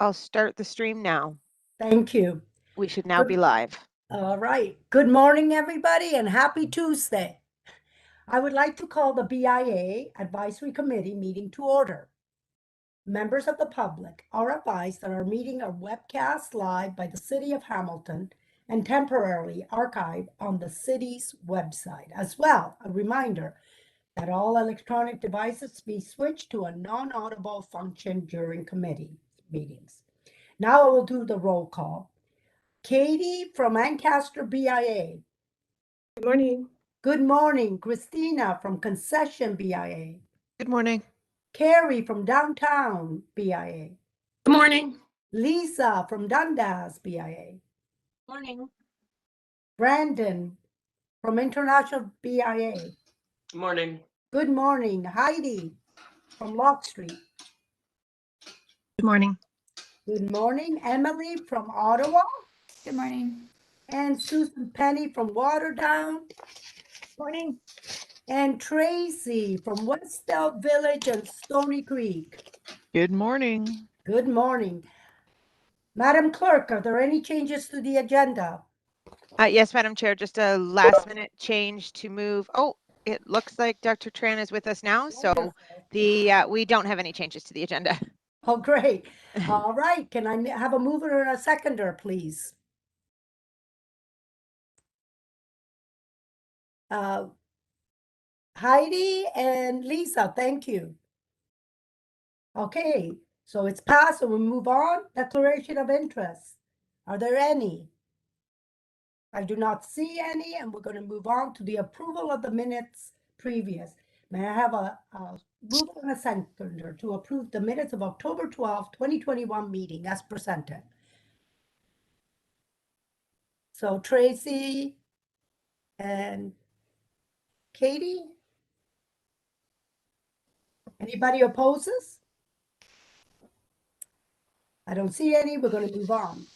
I'll start the stream now. Thank you. We should now be live. All right. Good morning, everybody, and happy Tuesday. I would like to call the BIA Advisory Committee meeting to order. Members of the public are advised that our meeting are webcast live by the City of Hamilton and temporarily archived on the city's website. As well, a reminder that all electronic devices be switched to a non-audible function during committee meetings. Now I will do the roll call. Katie from Ancaster BIA. Good morning. Good morning. Christina from Concession BIA. Good morning. Carrie from Downtown BIA. Good morning. Lisa from Dundas BIA. Morning. Brandon from International BIA. Good morning. Good morning. Heidi from Lock Street. Good morning. Good morning. Emily from Ottawa. Good morning. And Susan Penny from Waterdown. Morning. And Tracy from Westdale Village and Stony Creek. Good morning. Good morning. Madam Clerk, are there any changes to the agenda? Yes, Madam Chair, just a last minute change to move. Oh, it looks like Dr. Tran is with us now. So we don't have any changes to the agenda. Oh, great. All right. Can I have a mover and a seconder, please? Heidi and Lisa, thank you. Okay, so it's passed, so we'll move on. Declaration of interest. Are there any? I do not see any, and we're going to move on to the approval of the minutes previous. May I have a mover and a seconder to approve the minutes of October 12th, 2021 meeting as presented? So Tracy and Katie? Anybody opposes? I don't see any. We're going to move on.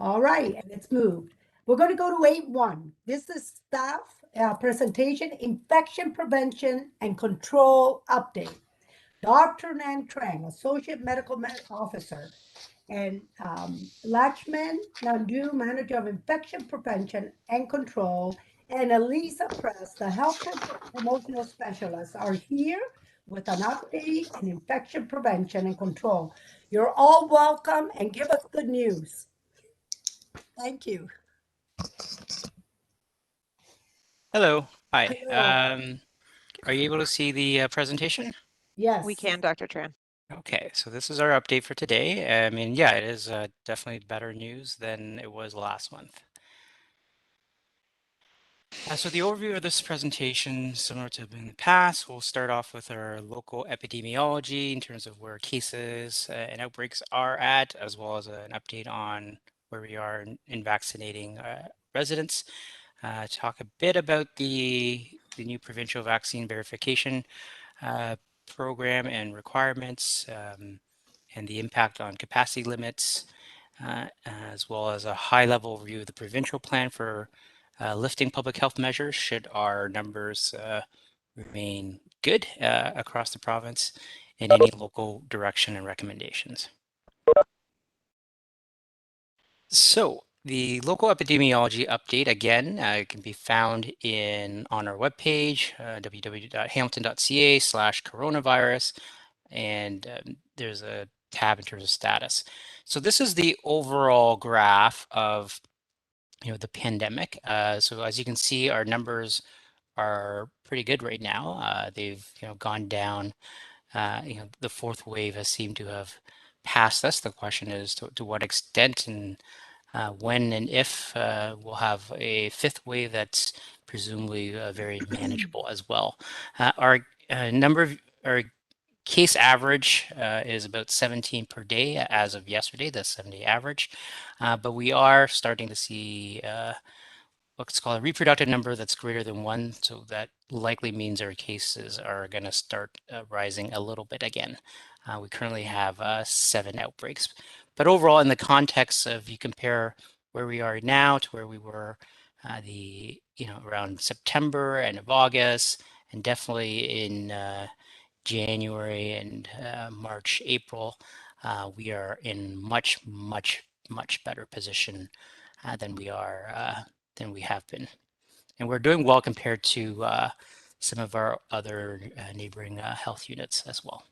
All right, and it's moved. We're going to go to 8.1. This is staff presentation, infection prevention and control update. Dr. Nan Trang, Associate Medical Officer, and Lakshman Nandu, Manager of Infection Prevention and Control, and Elisa Press, the Health Promotional Specialist, are here with an update on infection prevention and control. You're all welcome, and give us good news. Thank you. Hello. Hi. Hello. Are you able to see the presentation? Yes. We can, Dr. Tran. Okay, so this is our update for today. I mean, yeah, it is definitely better news than it was last month. So the overview of this presentation, similar to in the past, we'll start off with our local epidemiology in terms of where cases and outbreaks are at, as well as an update on where we are in vaccinating residents. Talk a bit about the new provincial vaccine verification program and requirements, and the impact on capacity limits, as well as a high-level review of the provincial plan for lifting public health measures should our numbers remain good across the province, and any local direction and recommendations. So the local epidemiology update, again, can be found on our webpage, www.hamilton.ca/coronavirus, and there's a tab in terms of status. So this is the overall graph of the pandemic. So as you can see, our numbers are pretty good right now. They've gone down. The fourth wave has seemed to have passed us. The question is to what extent and when and if we'll have a fifth wave that's presumably very manageable as well. Our case average is about 17 per day as of yesterday, the 7-day average. But we are starting to see what's called a reproductive number that's greater than 1. So that likely means our cases are going to start rising a little bit again. We currently have 7 outbreaks. But overall, in the context of you compare where we are now to where we were around September and of August, and definitely in January and March, April, we are in much better position than we have been, and we're doing well compared to some of our other neighboring health units as well.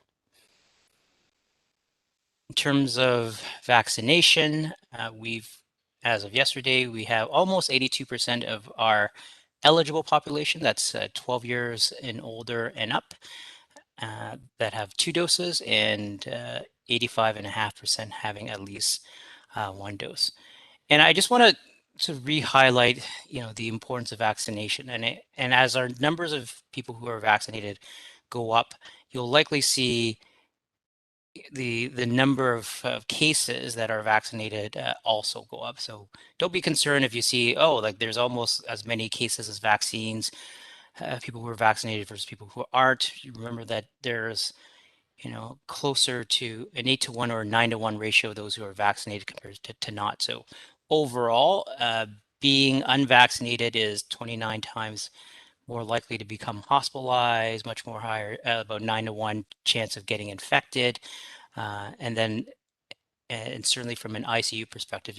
In terms of vaccination, as of yesterday, we have almost 82% of our eligible population, that's 12 years and older and up, that have 2 doses, and 85.5% having at least 1 dose. And I just want to re-highlight, the importance of vaccination. And as our numbers of people who are vaccinated go up, you'll likely see the number of cases that are vaccinated also go up. So don't be concerned if you see, like there's almost as many cases as vaccines, people who are vaccinated versus people who aren't. You remember that there's closer to an 8-to-1 or a 9-to-1 ratio of those who are vaccinated compared to not. So overall, being unvaccinated is 29 times more likely to become hospitalized, much more higher, about 9-to-1 chance of getting infected. And certainly from an ICU perspective,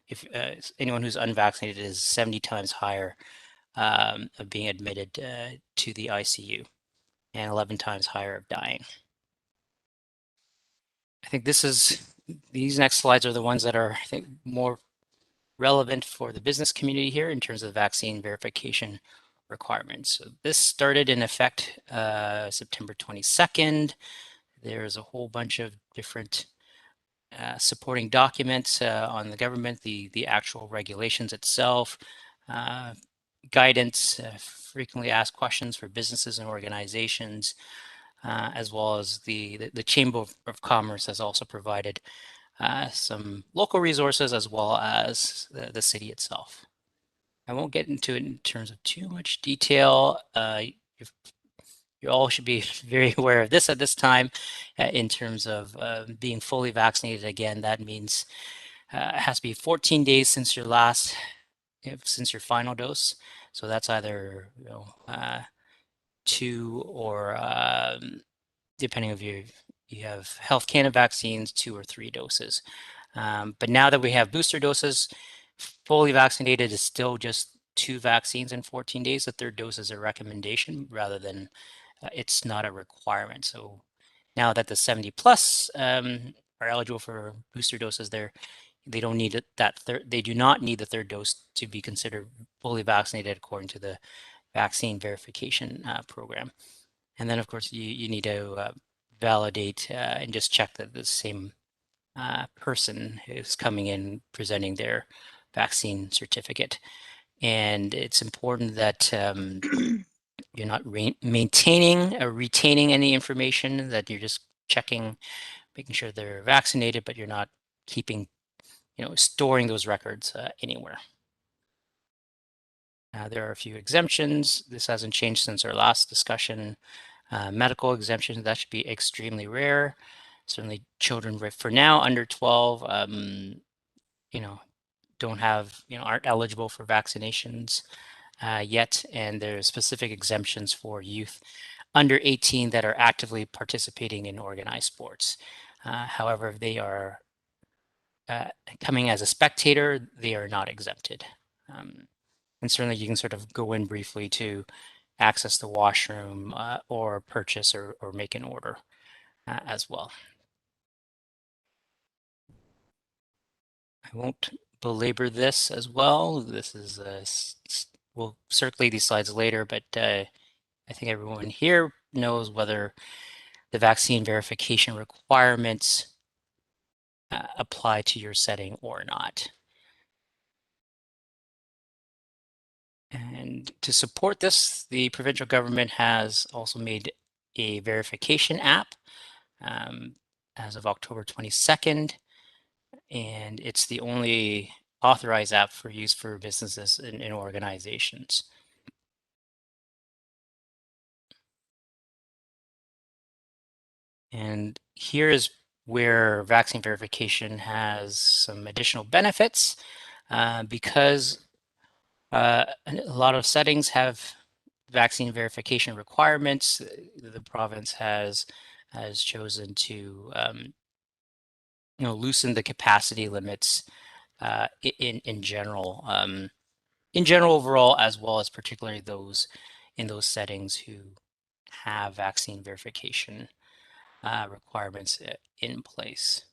if anyone who's unvaccinated is 70 times higher of being admitted to the ICU, and 11 times higher of dying. I think these next slides are the ones that are, I think, more relevant for the business community here in terms of vaccine verification requirements. So this started in effect September 22nd. There's a whole bunch of different supporting documents on the government, the actual regulations itself, guidance, frequently asked questions for businesses and organizations, as well as the Chamber of Commerce has also provided some local resources as well as the city itself. I won't get into it in terms of too much detail. You all should be very aware of this at this time in terms of being fully vaccinated. Again, that means it has to be 14 days since your final dose. So that's either 2 or depending if you have Health Canada vaccines, 2 or 3 doses. But now that we have booster doses, fully vaccinated is still just 2 vaccines in 14 days. The 3rd dose is a recommendation rather than it's not a requirement. So now that the 70 plus are eligible for booster doses, they don't need they do not need the 3rd dose to be considered fully vaccinated according to the vaccine verification program. And then of course you need to validate and just check that the same person is coming in presenting their vaccine certificate. And it's important that you're not maintaining or retaining any information, that you're just checking, making sure they're vaccinated, but you're not keeping, storing those records anywhere. There are a few exemptions. This hasn't changed since our last discussion. Medical exemptions, that should be extremely rare. Certainly children for now under 12, don't have, aren't eligible for vaccinations yet. And there are specific exemptions for youth under 18 that are actively participating in organized sports. However, if they are coming as a spectator, they are not exempted. And certainly you can sort of go in briefly to access the washroom or purchase or make an order as well. I won't belabor this as well. This is, we'll circulate these slides later, but I think everyone here knows whether the vaccine verification requirements apply to your setting or not. And to support this, the provincial government has also made a verification app as of October 22nd, and it's the only authorized app for use for businesses and organizations. And here is where vaccine verification has some additional benefits because a lot of settings have vaccine verification requirements. The province has chosen to loosen the capacity limits in general. In general overall, as well as particularly those in those settings who have vaccine verification requirements in place.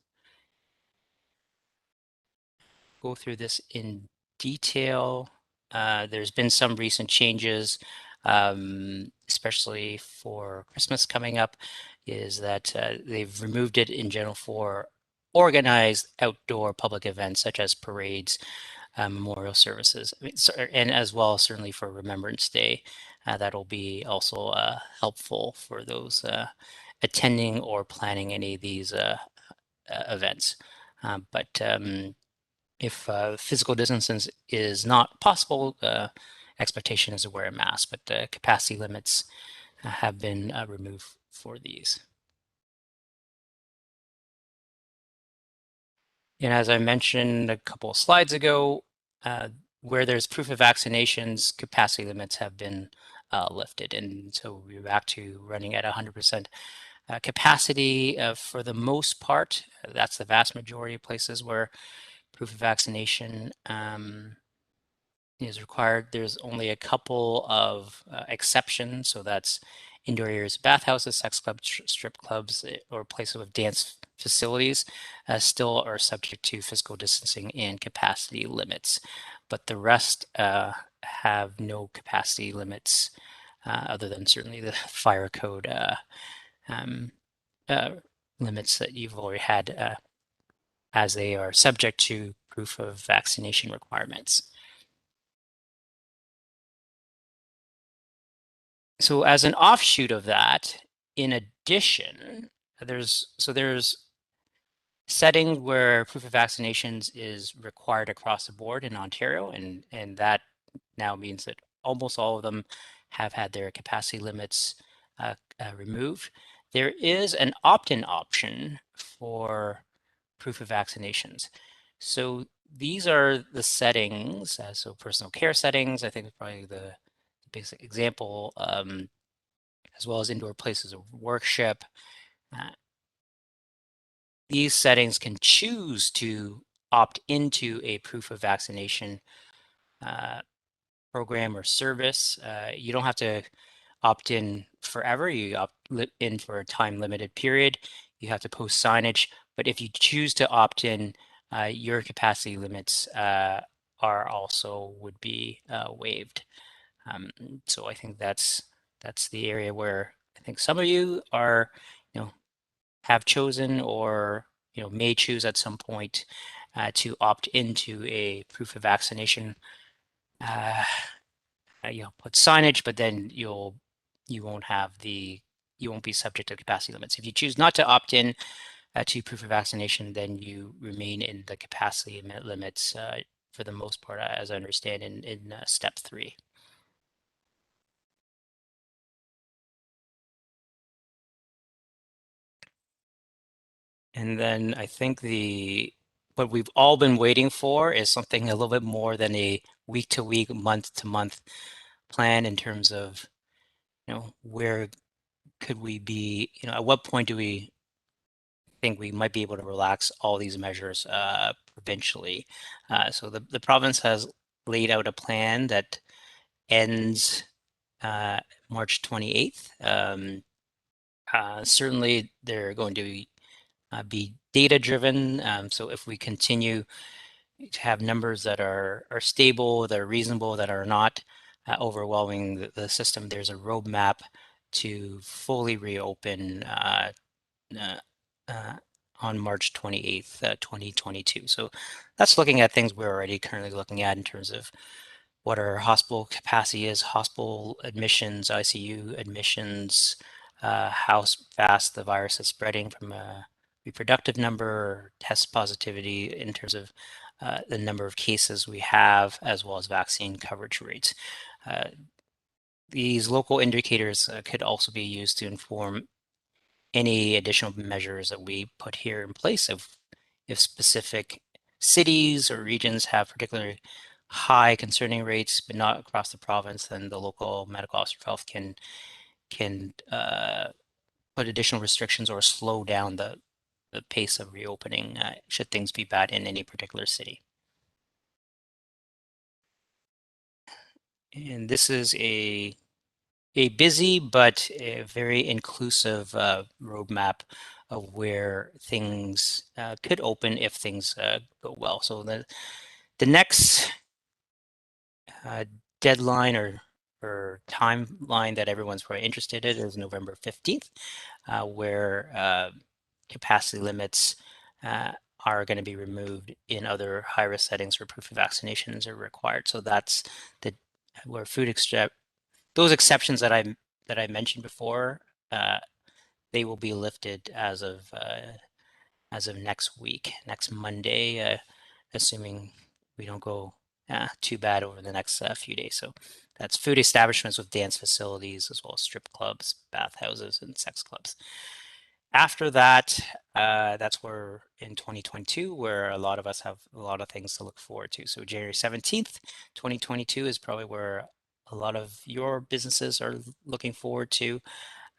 Go through this in detail. There's been some recent changes, especially for Christmas coming up, is that they've removed it in general for organized outdoor public events such as parades, memorial services, and as well certainly for Remembrance Day. That'll be also helpful for those attending or planning any of these events. But if physical distance is not possible, expectation is to wear a mask, but the capacity limits have been removed for these. And as I mentioned a couple of slides ago, where there's proof of vaccinations, capacity limits have been lifted. And so we're back to running at 100% capacity for the most part. That's the vast majority of places where proof of vaccination is required. There's only a couple of exceptions. So that's indoor areas, bathhouses, sex clubs, strip clubs, or places with dance facilities still are subject to physical distancing and capacity limits. But the rest have no capacity limits other than certainly the fire code limits that you've already had as they are subject to proof of vaccination requirements. So as an offshoot of that, in addition, there's settings where proof of vaccinations is required across the board in Ontario, and that now means that almost all of them have had their capacity limits removed. There is an opt-in option for proof of vaccinations. So these are the settings, so personal care settings, I think is probably the basic example, as well as indoor places of worship. These settings can choose to opt into a proof of vaccination program or service. You don't have to opt in forever. You opt in for a time limited period. You have to post signage, but if you choose to opt in, your capacity limits are also would be waived. So I think that's the area where I think some of you are, have chosen or may choose at some point to opt into a proof of vaccination. Put signage, but then you won't be subject to capacity limits. If you choose not to opt in to proof of vaccination, then you remain in the capacity limits for the most part, as I understand, in step 3. And then I think what we've all been waiting for is something a little bit more than a week-to-week, month-to-month plan in terms of, where could we be, at what point do we think we might be able to relax all these measures provincially? So the province has laid out a plan that ends March 28th. Certainly, they're going to be data driven. So if we continue to have numbers that are stable, that are reasonable, that are not overwhelming the system, there's a roadmap to fully reopen on March 28th, 2022. So that's looking at things we're already currently looking at in terms of what our hospital capacity is, hospital admissions, ICU admissions, how fast the virus is spreading from a reproductive number, test positivity in terms of the number of cases we have, as well as vaccine coverage rates. These local indicators could also be used to inform any additional measures that we put here in place if specific cities or regions have particularly high concerning rates, but not across the province, then the local medical officer of health can put additional restrictions or slow down the the pace of reopening should things be bad in any particular city. And this is a busy but a very inclusive roadmap of where things could open if things go well. So the next deadline or timeline that everyone's probably interested in is November 15th, where capacity limits are going to be removed in other high-risk settings where proof of vaccinations are required. So that's where those exceptions that I mentioned before, they will be lifted as of next week, next Monday, assuming we don't go too bad over the next few days. So that's food establishments with dance facilities, as well as strip clubs, bathhouses, and sex clubs. After that, that's where in 2022, where a lot of us have a lot of things to look forward to. So January 17th, 2022 is probably where a lot of your businesses are looking forward to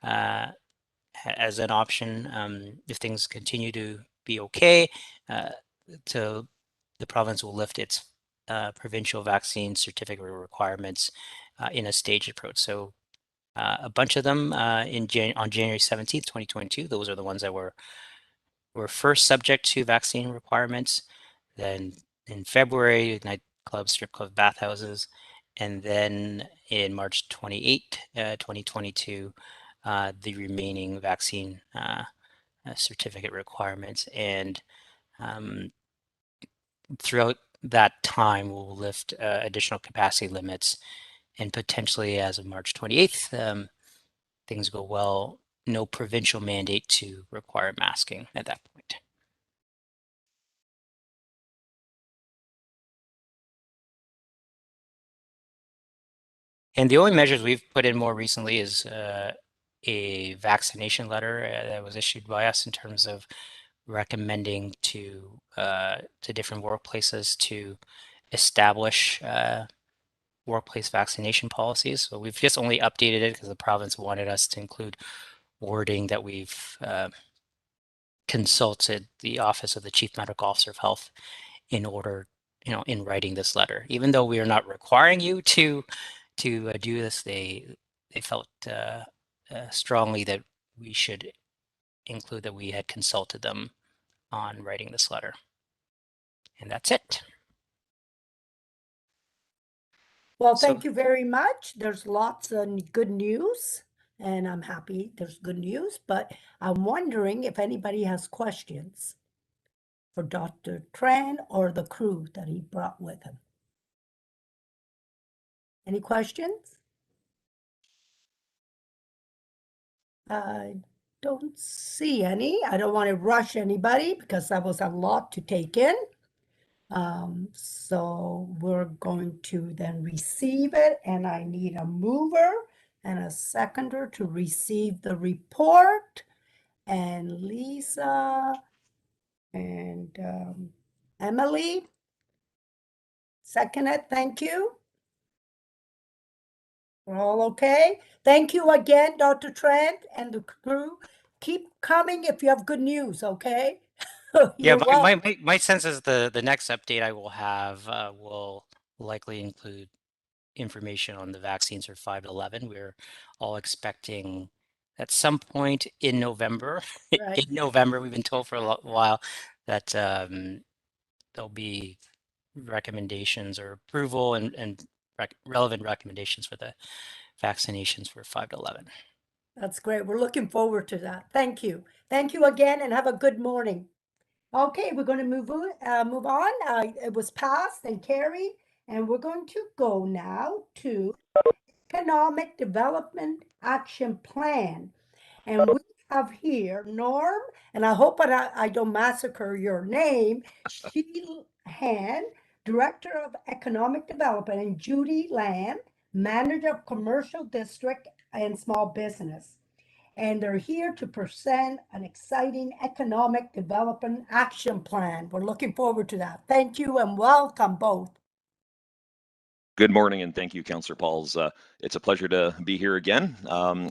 as an option. If things continue to be okay, the province will lift its provincial vaccine certificate requirements in a staged approach. So a bunch of them on January 17th, 2022, those are the ones that were first subject to vaccine requirements. Then in February, nightclubs, strip clubs, bathhouses. And then in March 28, 2022, the remaining vaccine certificate requirements. And throughout that time, we'll lift additional capacity limits, and potentially as of March 28th, things go well, no provincial mandate to require masking at that point. And the only measures we've put in more recently is a vaccination letter that was issued by us in terms of recommending to different workplaces to establish workplace vaccination policies. So we've just only updated it because the province wanted us to include wording that we've consulted the Office of the Chief Medical Officer of Health in order, in writing this letter. Even though we are not requiring you to do this, they felt strongly that we should include that we had consulted them on writing this letter. And that's it. Well, So- thank you very much. There's lots of good news, and I'm happy there's good news, but I'm wondering if anybody has questions for Dr. Tran or the crew that he brought with him. Any questions? I don't see any. I don't want to rush anybody because that was a lot to take in. So we're going to then receive it, and I need a mover and a seconder to receive the report. And Lisa and Emily, second it. Thank you. We're all okay. Thank you again, Dr. Trent and the crew. Keep coming if you have good news, okay? Yeah, You're welcome. my sense is the next update I will have will likely include information on the vaccines for 5 to 11. We're all expecting at some point in November. Right. In November, we've been told for a while that there'll be recommendations or approval and relevant recommendations for the vaccinations for 5 to 11. That's great. We're looking forward to that. Thank you. Thank you again, and have a good morning. Okay, we're going to move on. It was passed and carried, and we're going to go now to Economic Development Action Plan. And we have here Norm, and I hope I don't massacre your name, Sheehan, Director of Economic Development, and Judy Land, Manager of Commercial District and Small Business. And they're here to present an exciting economic development action plan. We're looking forward to that. Thank you and welcome both. Good morning, and thank you, Councillor Pauls. It's a pleasure to be here again.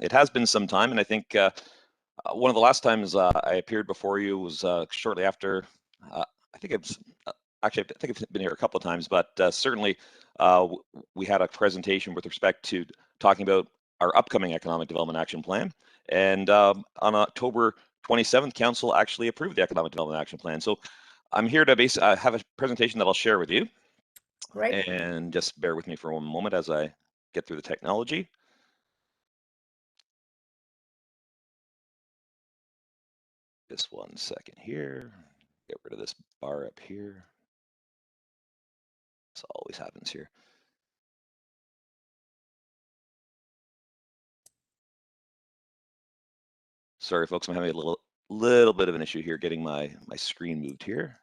It has been some time, and I think One of the last times I appeared before you was shortly after. I think it's actually, I think I've been here a couple of times, but certainly we had a presentation with respect to talking about our upcoming Economic Development Action Plan. And on October 27th, Council actually approved the Economic Development Action Plan. So I'm here to have a presentation that I'll share with you. Great. And just bear with me for one moment as I get through the technology. Just 1 second here. Get rid of this bar up here. This always happens here. Sorry, folks, I'm having a little bit of an issue here getting my screen moved here.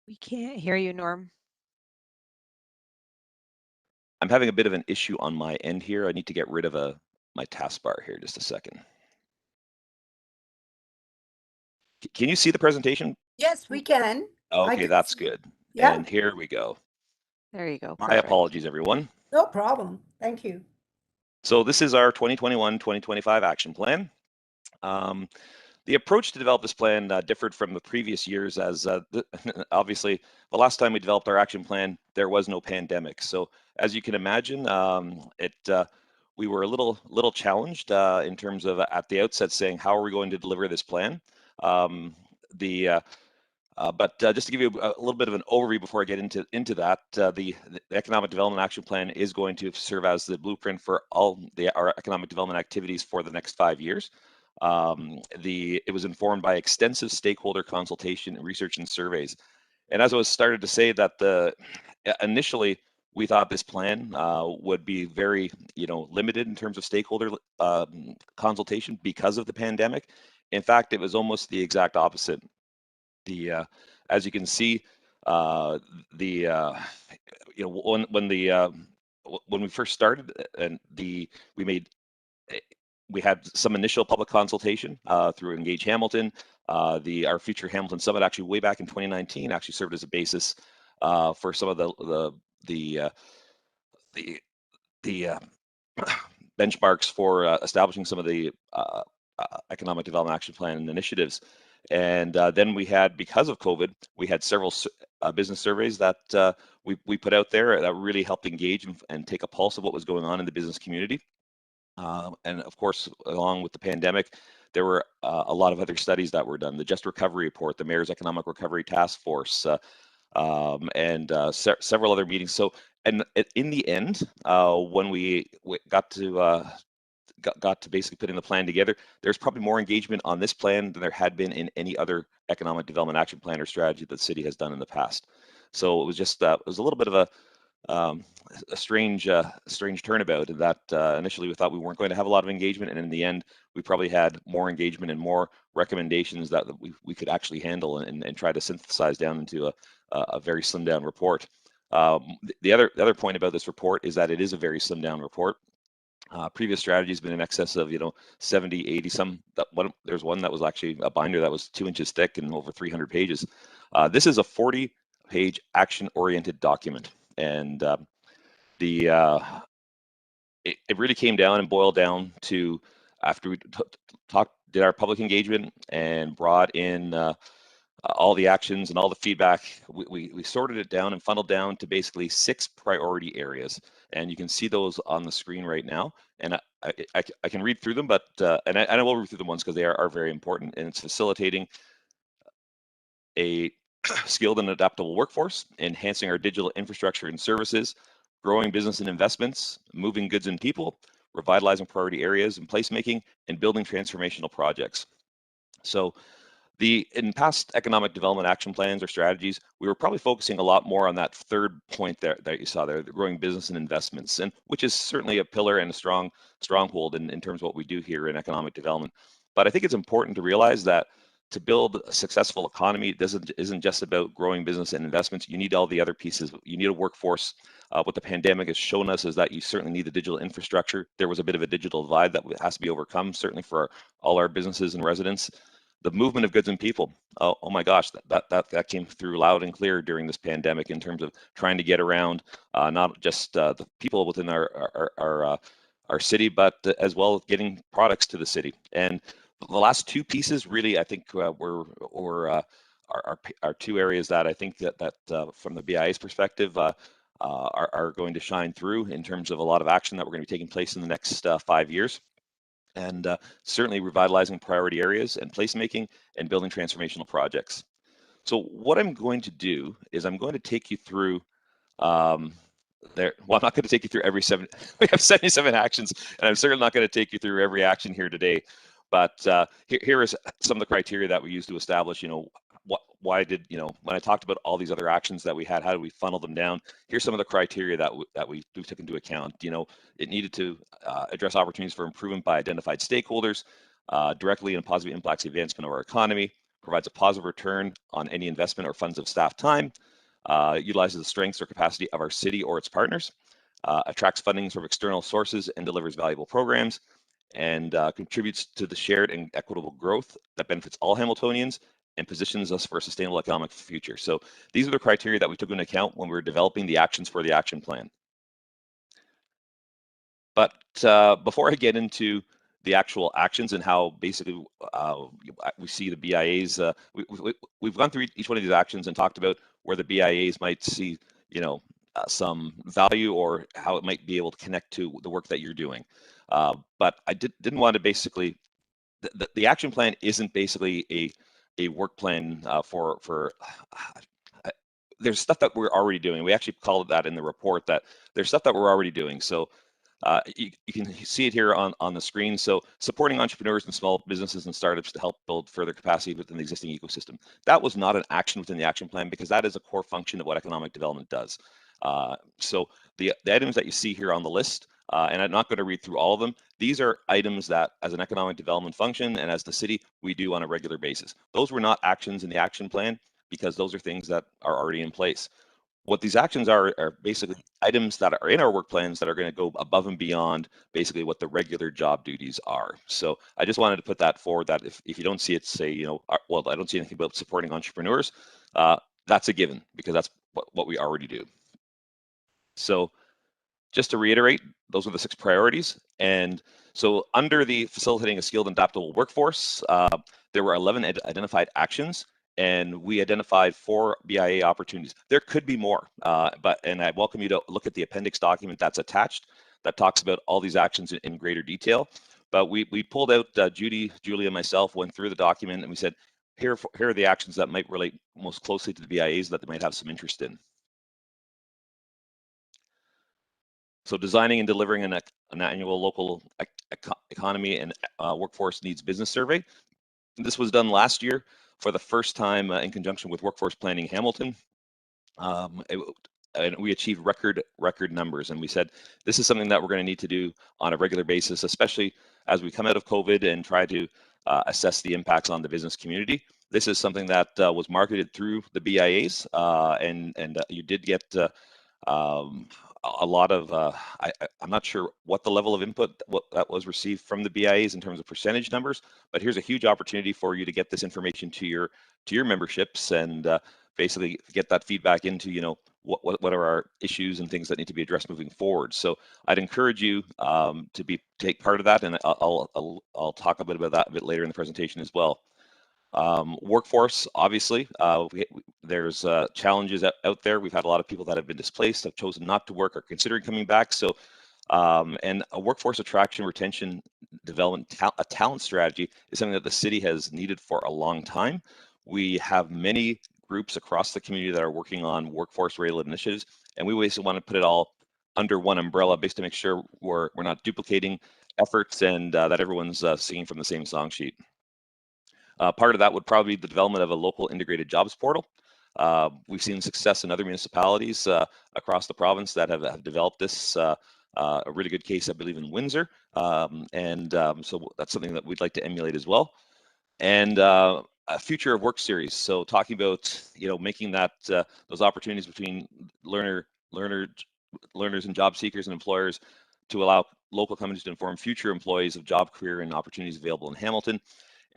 We can't hear you, Norm. I'm having a bit of an issue on my end here. I need to get rid of my taskbar here. Just a second. Can you see the presentation? Yes, we can. Okay, can that's see. good. Yeah. And here we go. There you go. My Perfect. apologies, everyone. No problem. Thank you. So this is our 2021-2025 action plan. The approach to develop this plan differed from the previous years, as obviously the last time we developed our action plan, there was no pandemic. So as you can imagine, we were a little challenged in terms of at the outset saying, how are we going to deliver this plan? But just to give you a little bit of an overview before I get into that, the Economic Development Action Plan is going to serve as the blueprint for all our economic development activities for the next 5 years. It was informed by extensive stakeholder consultation, research, and surveys. And as I was started to say that initially we thought this plan would be very limited in terms of stakeholder consultation because of the pandemic. In fact, it was almost the exact opposite. As you can see, when we first started and we had some initial public consultation through Engage Hamilton. Our Future Hamilton Summit, actually way back in 2019, actually served as a basis for some of the benchmarks for establishing some of the Economic Development Action Plan initiatives. And then we had, because of COVID, we had several business surveys that we put out there that really helped engage and take a pulse of what was going on in the business community. And of course, along with the pandemic, there were a lot of other studies that were done. The Just Recovery Report, the Mayor's Economic Recovery Task Force, and several other meetings. So, and in the end, when we got to basically putting the plan together, there's probably more engagement on this plan than there had been in any other economic development action plan or strategy that the city has done in the past. So it was just it was a little bit of a strange turnabout in that initially we thought we weren't going to have a lot of engagement, and in the end we probably had more engagement and more recommendations that we could actually handle and try to synthesize down into a very slimmed down report. The other point about this report is that it is a very slimmed down report. Previous strategy has been in excess of 70, 80 some. There's one that was actually a binder that was 2 inches thick and over 300 pages. This is a 40-page action-oriented document, and it really came down and boiled down to, after we did our public engagement and brought in all the actions and all the feedback, we sorted it down and funneled down to basically 6 priority areas. And you can see those on the screen right now. And I can read through them, but and I will read through them once because they are very important. And it's facilitating a skilled and adaptable workforce, enhancing our digital infrastructure and services, growing business and investments, moving goods and people, revitalizing priority areas and placemaking, and building transformational projects. So in past economic development action plans or strategies, we were probably focusing a lot more on that third point there that you saw there, the growing business and investments, and which is certainly a pillar and a stronghold in terms of what we do here in economic development. But I think it's important to realize that to build a successful economy isn't just about growing business and investments. You need all the other pieces. You need a workforce. What the pandemic has shown us is that you certainly need the digital infrastructure. There was a bit of a digital divide that has to be overcome, certainly for all our businesses and residents. the movement of goods and people. Oh my gosh, that came through loud and clear during this pandemic in terms of trying to get around not just the people within our city, but as well as getting products to the city. And the last two pieces really, I think, are two areas that I think that from the BIA's perspective are going to shine through in terms of a lot of action that we're going to be taking place in the next 5 years. And certainly revitalizing priority areas and placemaking and building transformational projects. So what I'm going to do is I'm going to take you through there. Well, I'm not going to take you through every we have 77 actions, and I'm certainly not going to take you through every action here today. But here is some of the criteria that we use to establish, why did, when I talked about all these other actions that we had, how do we funnel them down? Here's some of the criteria that we took into account. It needed to address opportunities for improvement by identified stakeholders, directly and positively impacts the advancement of our economy, provides a positive return on any investment or funds of staff time, utilizes the strengths or capacity of our city or its partners, attracts funding from external sources and delivers valuable programs, and contributes to the shared and equitable growth that benefits all Hamiltonians and positions us for a sustainable economic future. So these are the criteria that we took into account when we were developing the actions for the action plan. But before I get into the actual actions and how basically we see the BIAs, we've gone through each one of these actions and talked about where the BIAs might see, some value or how it might be able to connect to the work that you're doing. But I didn't want to basically, the action plan isn't basically a work plan for there's stuff that we're already doing. We actually called that in the report, that there's stuff that we're already doing. So you can see it here on the screen. So supporting entrepreneurs and small businesses and startups to help build further capacity within the existing ecosystem. That was not an action within the action plan because that is a core function of what economic development does. So the items that you see here on the list, and I'm not going to read through all of them. These are items that as an economic development function and as the city, we do on a regular basis. Those were not actions in the action plan because those are things that are already in place. What these actions are basically items that are in our work plans that are going to go above and beyond basically what the regular job duties are. So I just wanted to put that forward, that if you don't see it, say, well, I don't see anything about supporting entrepreneurs, that's a given because that's what we already do. So just to reiterate, those are the 6 priorities. And so under the facilitating a skilled and adaptable workforce, there were 11 identified actions, and we identified 4 BIA opportunities. There could be more, and I welcome you to look at the appendix document that's attached that talks about all these actions in greater detail. But we pulled out, Julie, and myself went through the document, and we said, here are the actions that might relate most closely to the BIAs that they might have some interest in. So designing and delivering an annual local economy and workforce needs business survey. This was done last year for the first time in conjunction with Workforce Planning Hamilton. And we achieved record numbers. And we said, this is something that we're going to need to do on a regular basis, especially as we come out of COVID and try to assess the impacts on the business community. This is something that was marketed through the BIAs, and you did get a lot of, I'm not sure what the level of input that was received from the BIAs in terms of percentage numbers, but here's a huge opportunity for you to get this information to your memberships and basically get that feedback into, what are our issues and things that need to be addressed moving forward. So I'd encourage you to take part of that, and I'll talk a bit about that a bit later in the presentation as well. Workforce, obviously, there's challenges out there. We've had a lot of people that have been displaced, have chosen not to work, or considering coming back. So, and a workforce attraction, retention, development, a talent strategy is something that the city has needed for a long time. We have many groups across the community that are working on workforce-related initiatives, and we basically want to put it all under one umbrella, based to make sure we're not duplicating efforts and that everyone's singing from the same song sheet. Part of that would probably be the development of a local integrated jobs portal. We've seen success in other municipalities across the province that have developed this. A really good case, I believe, in Windsor. So that's something that we'd like to emulate as well. And a future of work series. So talking about, making that those opportunities between learners and job seekers and employers to allow local companies to inform future employees of job, career, and opportunities available in Hamilton.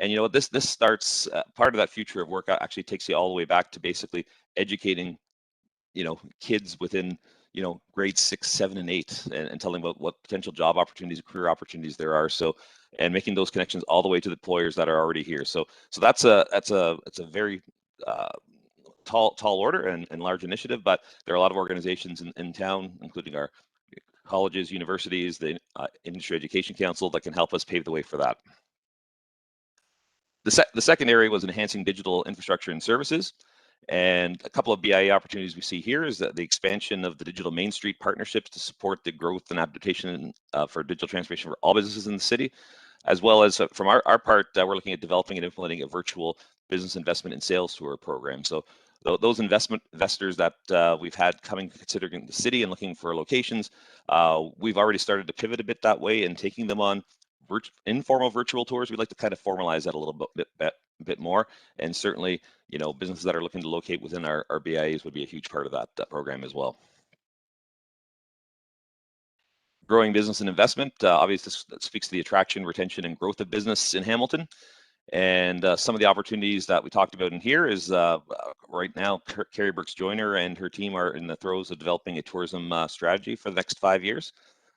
And you know what, this starts part of that future of work actually takes you all the way back to basically educating, you know, kids within, you know, grades 6, 7, and 8, and telling about what potential job opportunities, career opportunities there are. So, and making those connections all the way to the employers that are already here. So that's a very tall order and large initiative, but there are a lot of organizations in town, including our colleges, universities, the Industry Education Council, that can help us pave the way for that. The second area was enhancing digital infrastructure and services. And a couple of BIA opportunities we see here is that the expansion of the digital Main Street partnerships to support the growth and adaptation for digital transformation for all businesses in the city, as well as from our part, we're looking at developing and implementing a virtual business investment and sales tour program. So those investors that we've had coming considering the city and looking for locations, we've already started to pivot a bit that way and taking them on informal virtual tours. We'd like to kind of formalize that a little bit more, and certainly, you know, businesses that are looking to locate within our BIAs would be a huge part of that program as well. Growing business and investment, obviously that speaks to the attraction, retention, and growth of business in Hamilton. And some of the opportunities that we talked about in here is right now, Carrie Brooks-Joyner and her team are in the throes of developing a tourism strategy for the next 5 years.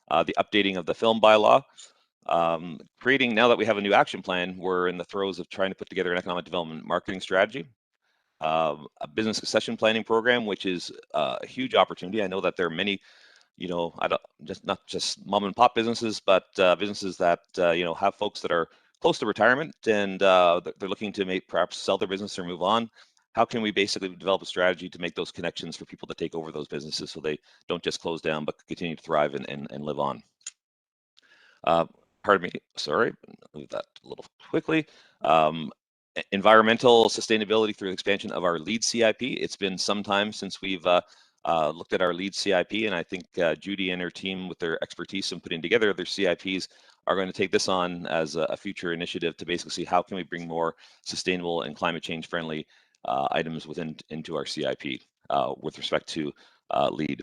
The updating of the film bylaw, creating, now that we have a new action plan, we're in the throes of trying to put together an economic development marketing strategy. A business succession planning program, which is a huge opportunity. I know that there are many, you know, not just mom and pop businesses, but businesses that you know, have folks that are close to retirement and they're looking to perhaps sell their business or move on. How can we basically develop a strategy to make those connections for people to take over those businesses so they don't just close down but continue to thrive and live on? Pardon me, sorry, move that a little quickly. Environmental sustainability through expansion of our lead CIP. It's been some time since we've looked at our lead CIP, and I think Judy and her team, with their expertise in putting together their CIPs, are going to take this on as a future initiative to basically see how can we bring more sustainable and climate change friendly items into our CIP with respect to lead.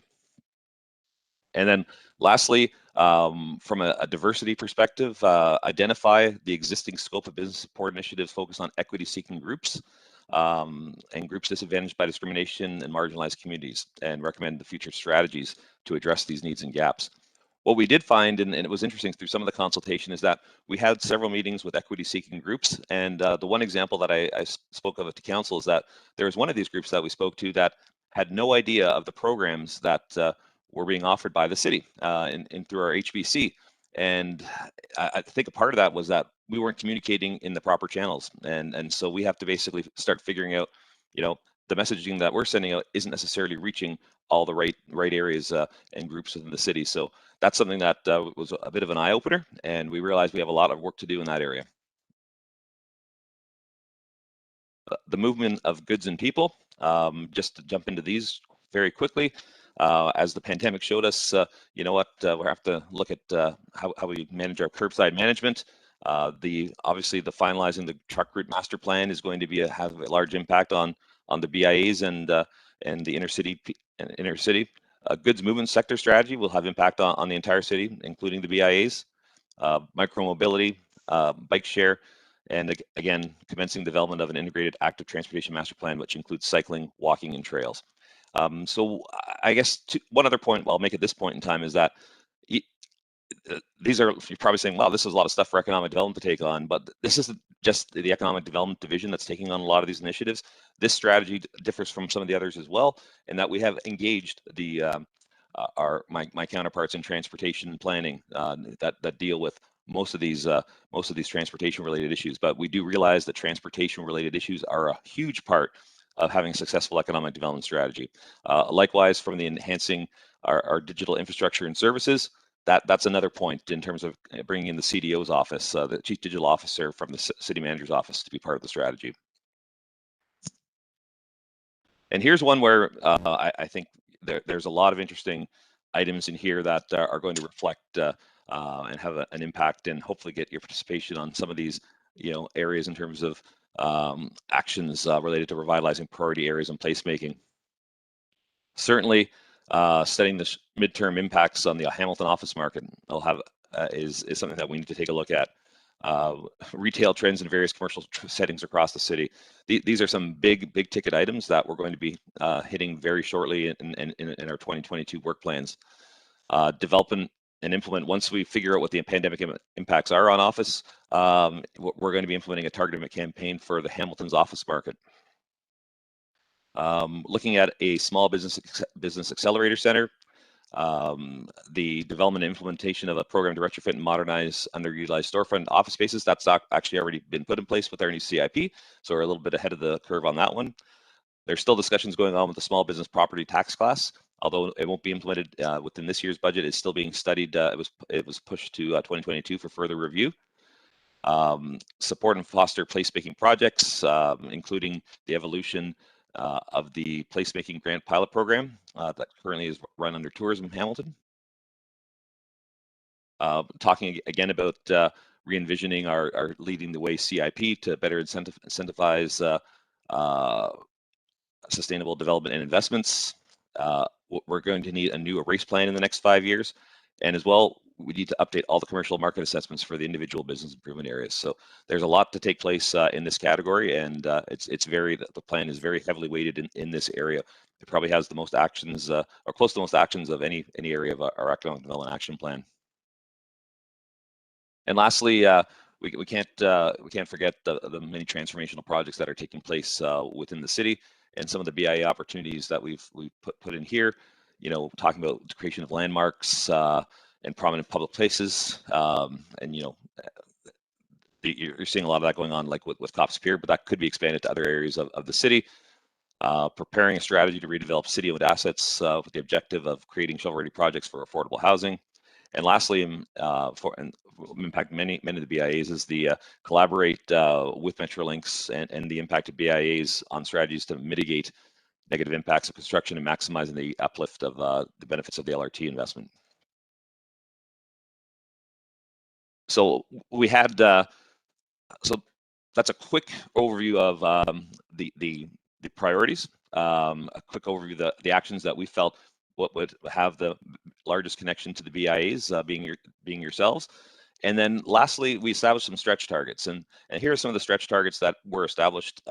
And then lastly, from a diversity perspective, identify the existing scope of business support initiatives focused on equity-seeking groups and groups disadvantaged by discrimination and marginalized communities, and recommend the future strategies to address these needs and gaps. What we did find, and it was interesting through some of the consultation, is that we had several meetings with equity-seeking groups, and the one example that I spoke of to council is that there was one of these groups that we spoke to that had no idea of the programs that were being offered by the city and through our HBC. And I think a part of that was that we weren't communicating in the proper channels. And so we have to basically start figuring out, you know, the messaging that we're sending out isn't necessarily reaching all the right areas and groups within the city. So that's something that was a bit of an eye opener, and we realized we have a lot of work to do in that area. The movement of goods and people, just to jump into these very quickly. As the pandemic showed us, you know what, we have to look at how we manage our curbside management. Obviously the finalizing the truck route master plan is going to have a large impact on the BIAs and the inner city. Goods movement sector strategy will have impact on the entire city, including the BIAs. Micromobility, bike share, and again, commencing development of an integrated active transportation master plan, which includes cycling, walking, and trails. So I guess one other point I'll make at this point in time is that these are, you're probably saying, wow, this is a lot of stuff for economic development to take on, but this isn't just the economic development division that's taking on a lot of these initiatives. This strategy differs from some of the others as well, in that we have engaged my counterparts in transportation planning that deal with most of these transportation related issues. But we do realize that transportation related issues are a huge part of having a successful economic development strategy. Likewise, from the enhancing our digital infrastructure and services, that's another point in terms of bringing in the CDO's office, the Chief Digital Officer from the City Manager's office, to be part of the strategy. And here's one where I think there's a lot of interesting items in here that are going to reflect and have an impact, and hopefully get your participation on some of these, you know, areas in terms of actions related to revitalizing priority areas and placemaking. Certainly, studying the midterm impacts on the Hamilton office market will have is something that we need to take a look at. retail trends in various commercial settings across the city. These are some big ticket items that we're going to be hitting very shortly in our 2022 work plans. Development and implement, once we figure out what the pandemic impacts are on office, we're going to be implementing a targeted campaign for the Hamilton's office market. Looking at a small business accelerator center, the development and implementation of a program to retrofit and modernize underutilized storefront office spaces, that's actually already been put in place with our new CIP, so we're a little bit ahead of the curve on that one. There's still discussions going on with the small business property tax class, although it won't be implemented within this year's budget. It's still being studied. It was pushed to 2022 for further review. Support and foster placemaking projects, including the evolution of the placemaking grant pilot program that currently is run under Tourism Hamilton. Talking again about re-envisioning our Leading the Way CIP to better incentivize sustainable development and investments. We're going to need a new erase plan in the next 5 years. And as well, we need to update all the commercial market assessments for the individual business improvement areas. So there's a lot to take place in this category, and the plan is very heavily weighted in this area. It probably has the most actions, or close to the most actions of any area of our economic development action plan. And lastly, we can't forget the many transformational projects that are taking place within the city, and some of the BIA opportunities that we've put in here. You know, talking about the creation of landmarks and prominent public places, and you know, you're seeing a lot of that going on, like with Cops Pier, but that could be expanded to other areas of the city. Preparing a strategy to redevelop city-owned assets with the objective of creating shovel-ready projects for affordable housing. And lastly, impact many of the BIAs is the collaborate with Metrolinx and the impact of BIAs on strategies to mitigate negative impacts of construction and maximizing the uplift of the benefits of the LRT investment. So we had, so that's a quick overview of the priorities, a quick overview of the actions that we felt what would have the largest connection to the BIAs, being yourselves. And then lastly, we established some stretch targets. And here are some of the stretch targets that were established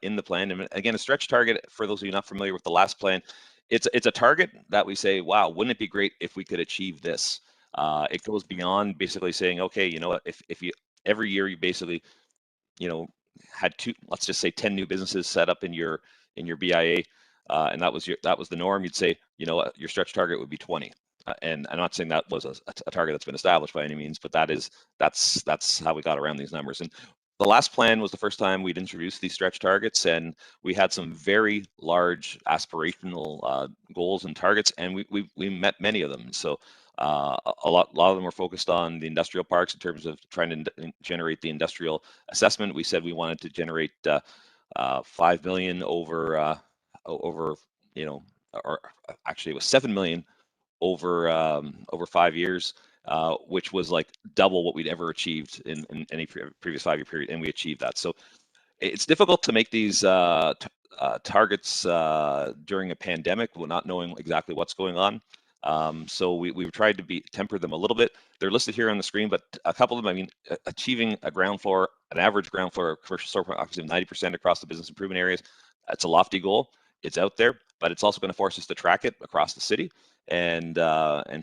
in the plan. And again, a stretch target, for those of you not familiar with the last plan, it's a target that we say, wow, wouldn't it be great if we could achieve this? It goes beyond basically saying, okay, you know what, if you every year you basically, you know, had let's just say 10 new businesses set up in your BIA, and that was the norm, you'd say, you know, your stretch target would be 20. And I'm not saying that was a target that's been established by any means, but that's how we got around these numbers. And the last plan was the first time we'd introduced these stretch targets, and we had some very large aspirational goals and targets, and we met many of them. So a lot of them were focused on the industrial parks in terms of trying to generate the industrial assessment. We said we wanted to generate 5 million over, you know, or actually it was 7 million over 5 years, which was like double what we'd ever achieved in any previous 5-year period, and we achieved that. So it's difficult to make these targets during a pandemic, not knowing exactly what's going on. So we've tried to temper them a little bit. They're listed here on the screen, but a couple of them, I mean, achieving an average ground floor commercial storefront occupancy of 90% across the business improvement areas, that's a lofty goal. It's out there, but it's also going to force us to track it across the city, and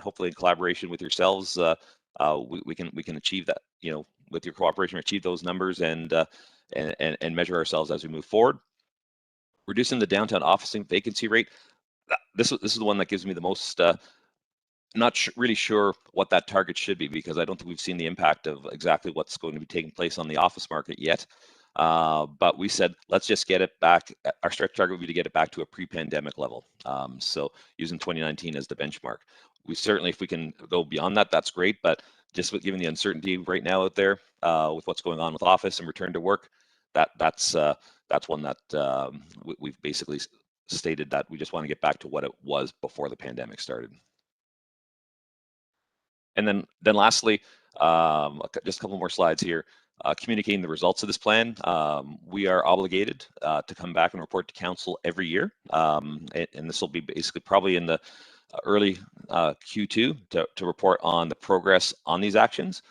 hopefully in collaboration with yourselves, we can achieve that. You know, with your cooperation, achieve those numbers and measure ourselves as we move forward. Reducing the downtown officing vacancy rate. This is the one that gives me the most. Not really sure what that target should be, because I don't think we've seen the impact of exactly what's going to be taking place on the office market yet. But we said, let's just get it back. Our stretch target would be to get it back to a pre-pandemic level. So using 2019 as the benchmark. We certainly, if we can go beyond that, that's great. But just given the uncertainty right now out there with what's going on with office and return to work, that's one that we've basically stated that we just want to get back to what it was before the pandemic started. And then lastly, just a couple more slides here. Communicating the results of this plan. We are obligated to come back and report to council every year, and this will be basically probably in the early Q2 to report on the progress on these actions,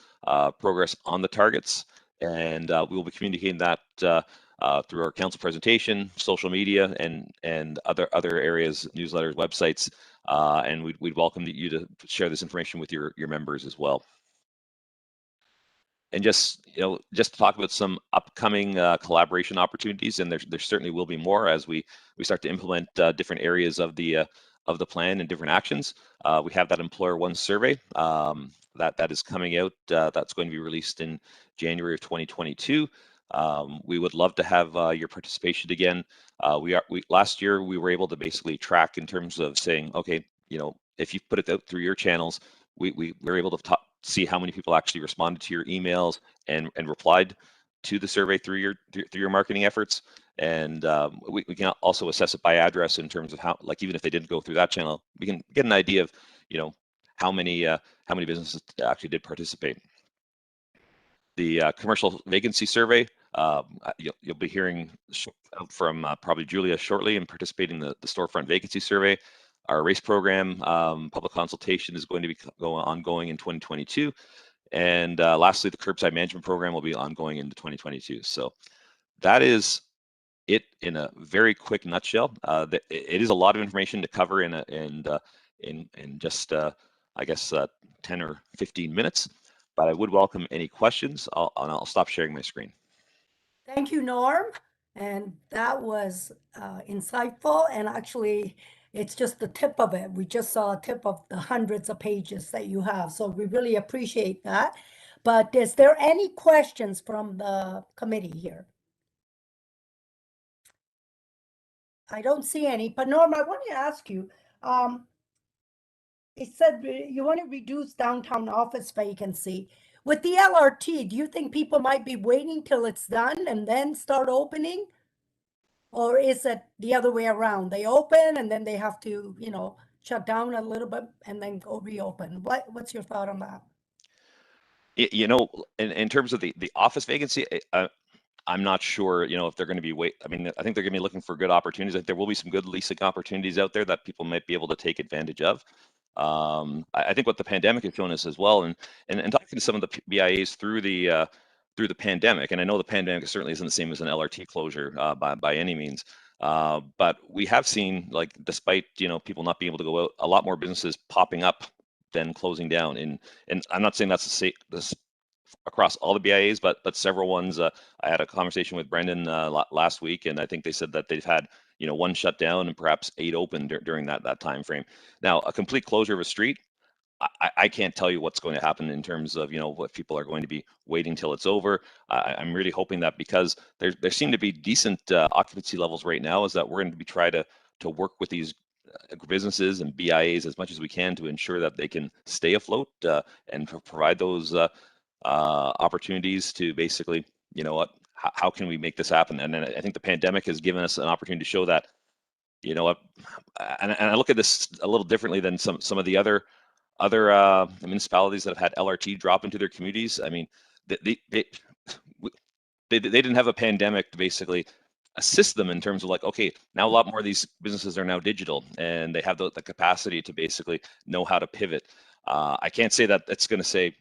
progress on the targets, and we will be communicating that through our council presentation, social media, and other areas, newsletters, websites, and we'd welcome you to share this information with your members as well. And just to talk about some upcoming collaboration opportunities, and there certainly will be more as we start to implement different areas of the plan and different actions. We have that Employer One survey that is coming out. That's going to be released in January of 2022. We would love to have your participation again. Last year we were able to basically track in terms of saying, okay, if you put it out through your channels, we were able to see how many people actually responded to your emails and replied to the survey through your marketing efforts. And we can also assess it by address in terms of how, like, even if they didn't go through that channel, we can get an idea of how many businesses actually did participate. The commercial vacancy survey, you'll be hearing from probably Julia shortly and participating in the storefront vacancy survey. Our race program public consultation is going to be ongoing in 2022. And lastly, the curbside management program will be ongoing into 2022. So that is it in a very quick nutshell. It is a lot of information to cover in just, I guess, 10 or 15 minutes. But I would welcome any questions. I'll stop sharing my screen. Thank you, Norm. And that was insightful. And actually, it's just the tip of it. We just saw a tip of the hundreds of pages that you have. So we really appreciate that. But is there any questions from the committee here? I don't see any. But Norm, I want to ask you, it said you want to reduce downtown office vacancy. With the LRT, do you think people might be waiting till it's done and then start opening? Or is it the other way around? They open and then they have to, shut down a little bit and then go reopen. What's your thought on that? In terms of the office vacancy, I'm not sure, if they're going to be I think they're going to be looking for good opportunities. Like, there will be some good leasing opportunities out there that people might be able to take advantage of. I think what the pandemic has shown us as well, and talking to some of the BIAs through the pandemic, and I know the pandemic certainly isn't the same as an LRT closure by any means, but we have seen, like, despite people not being able to go out, a lot more businesses popping up than closing down. And I'm not saying that's this across all the BIAs, but several ones. I had a conversation with Brendan last week, and I think they said that they've had one shut down and perhaps 8 open during that time frame. Now, a complete closure of a street, I can't tell you what's going to happen in terms of what people are going to be waiting till it's over. I'm really hoping that, because there seem to be decent occupancy levels right now, is that we're going to be trying to work with these businesses and BIAs as much as we can to ensure that they can stay afloat and provide those opportunities to basically, how can we make this happen? And then I think the pandemic has given us an opportunity to show that, and I look at this a little differently than some of the other municipalities that have had LRT drop into their communities. I mean, they didn't have a pandemic to basically assist them in terms of, like, okay, now a lot more of these businesses are now digital and they have the capacity to basically know how to pivot. I can't say that it's going to say,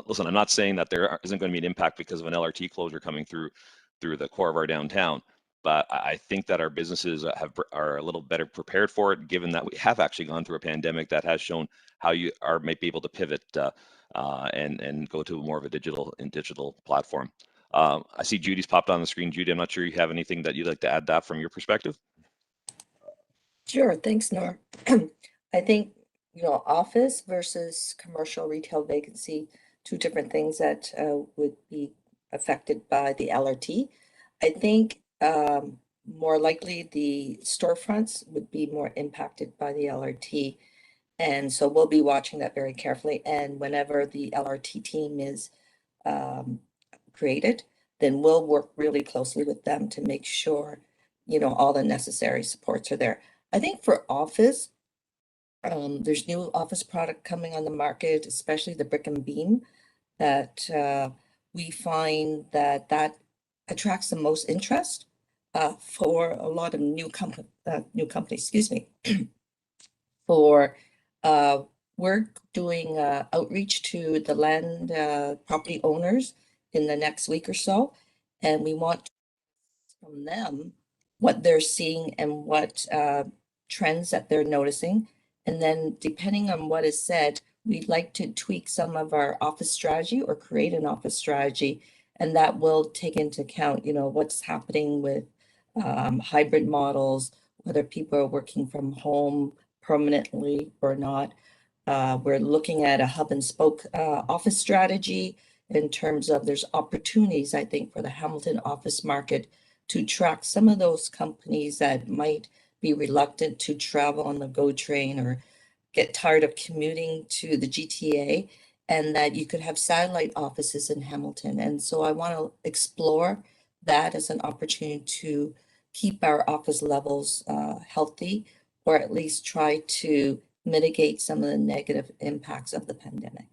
listen, I'm not saying that there isn't going to be an impact because of an LRT closure coming through the core of our downtown, but I think that our businesses are a little better prepared for it, given that we have actually gone through a pandemic that has shown how you might be able to pivot and go to more of a digital platform. I see Judy's popped on the screen. Judy, I'm not sure you have anything that you'd like to add that from your perspective. Sure, thanks, Norm. I think, office versus commercial retail vacancy, two different things that would be affected by the LRT. I think more likely the storefronts would be more impacted by the LRT. And so we'll be watching that very carefully. And whenever the LRT team is created, then we'll work really closely with them to make sure, all the necessary supports are there. I think for office, there's new office product coming on the market, especially the brick and beam, that we find that attracts the most interest for a lot of new companies, for We're doing outreach to the land property owners in the next week or so, and we want from them what they're seeing and what trends that they're noticing. And then depending on what is said, we'd like to tweak some of our office strategy or create an office strategy, and that will take into account, you know, what's happening with hybrid models, whether people are working from home permanently or not. We're looking at a hub and spoke office strategy in terms of there's opportunities, I think, for the Hamilton office market to track some of those companies that might be reluctant to travel on the GO train or get tired of commuting to the GTA, and that you could have satellite offices in Hamilton. And so I want to explore that as an opportunity to keep our office levels healthy, or at least try to mitigate some of the negative impacts of the pandemic.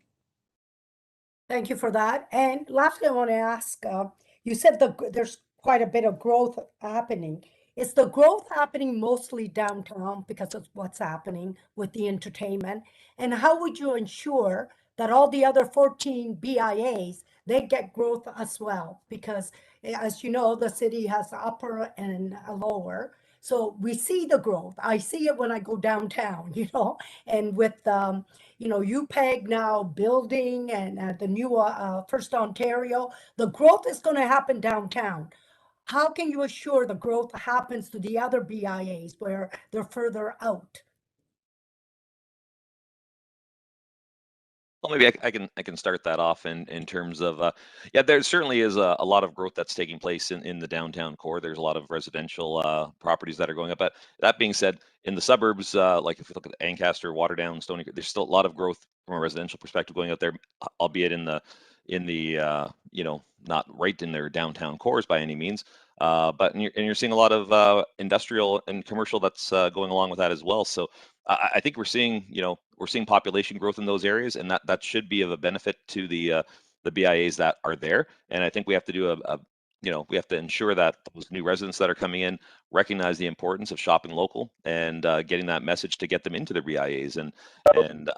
Thank you for that. And lastly, I want to ask, you said there's quite a bit of growth happening. Is the growth happening mostly downtown because of what's happening with the entertainment? And how would you ensure that all the other 14 BIAs, they get growth as well? Because as you know, the city has upper and a lower. So we see the growth. I see it when I go downtown, you know, and with, you know, UPEG now building and the new First Ontario, the growth is going to happen downtown. How can you assure the growth happens to the other BIAs where they're further out? Well, maybe I can start that off in terms of yeah, there certainly is a lot of growth that's taking place in the downtown core. There's a lot of residential properties that are going up. But that being said, in the suburbs, like if you look at Ancaster, Waterdown, Stony Creek, there's still a lot of growth from a residential perspective going out there, albeit in the you know, not right in their downtown cores by any means. But you're seeing a lot of industrial and commercial that's going along with that as well. So I think we're seeing, you know, we're seeing population growth in those areas, and that should be of a benefit to the BIAs that are there. And I think we have to do you know, we have to ensure that those new residents that are coming in recognize the importance of shopping local and getting that message to get them into the BIAs. And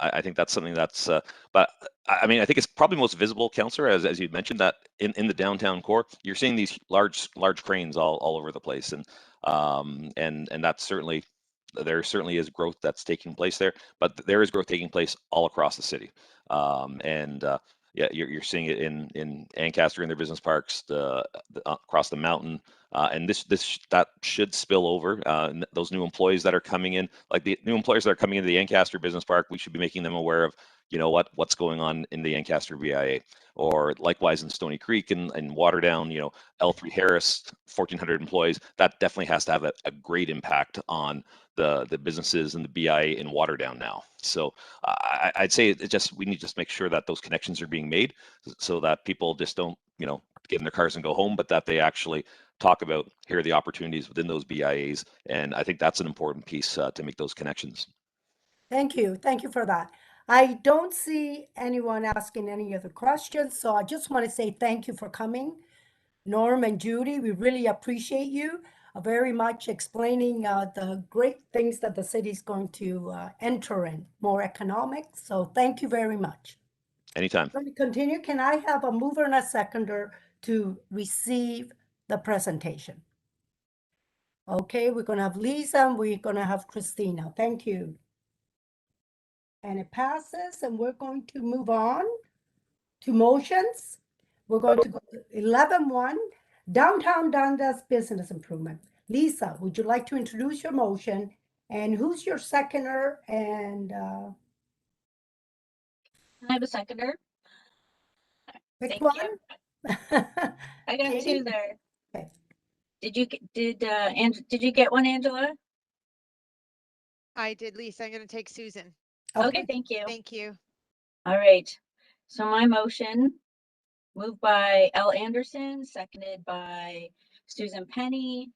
I think that's something that's, but I mean, I think it's probably most visible, Councillor, as you mentioned, that in the downtown core, you're seeing these large cranes all over the place, and that's certainly, there certainly is growth that's taking place there, but there is growth taking place all across the city. Yeah, you're seeing it in Ancaster in their business parks, across the mountain, and that should spill over. Those new employees that are coming in, like the new employers that are coming into the Ancaster Business Park, we should be making them aware of, you know, what's going on in the Ancaster BIA, or likewise in Stony Creek and Waterdown, you know, L3 Harris, 1,400 employees. That definitely has to have a great impact on the businesses and the BIA in Waterdown now. So I'd say we need to just make sure that those connections are being made, so that people just don't, you know, get in their cars and go home, but that they actually talk about, here are the opportunities within those BIAs. And I think that's an important piece to make those connections. Thank you. Thank you for that. I don't see anyone asking any other questions, so I just want to say thank you for coming. Norm and Judy, we really appreciate you very much explaining the great things that the city is going to enter in, more economic. So thank you very much. Anytime. Let me continue. Can I have a mover and a seconder to receive the presentation? Okay, we're going to have Lisa and we're going to have Christina. Thank you. And it passes, and we're going to move on to motions. We're going to go to 11.1, Downtown Dundas Business Improvement. Lisa, would you like to introduce your motion? And who's your seconder? And I have a seconder. pick Thank one. you. I got Katie? two there. Okay. Did you get one, Angela? I did, Lisa. I'm going to take Susan. Okay, thank you. Thank you. All right. So my motion, moved by L. Anderson, seconded by Susan Penny.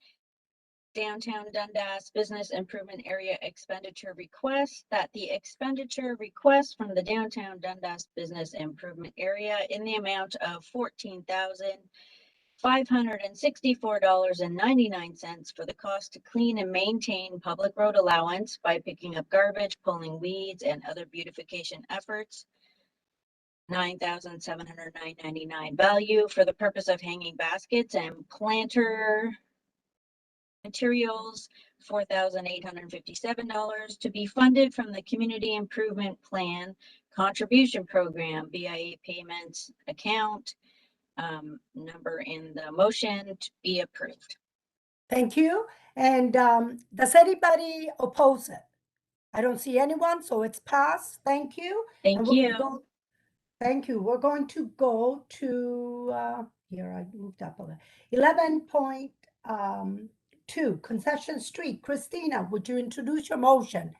Downtown Dundas Business Improvement Area expenditure request, that the expenditure request from the Downtown Dundas Business Improvement Area in the amount of $564.99 for the cost to clean and maintain public road allowance by picking up garbage, pulling weeds, and other beautification efforts. $9,709.99 value for the purpose of hanging baskets and planter materials. $4,857 to be funded from the Community Improvement Plan Contribution Program BIA payments account. Number in the motion to be approved. Thank you. And does anybody oppose it? I don't see anyone, so it's passed. Thank you. And Thank we're gonna you. go- Thank you. We're going to go to, here, I moved up a little. 11.2, Concession Street. Christina, would you introduce your motion?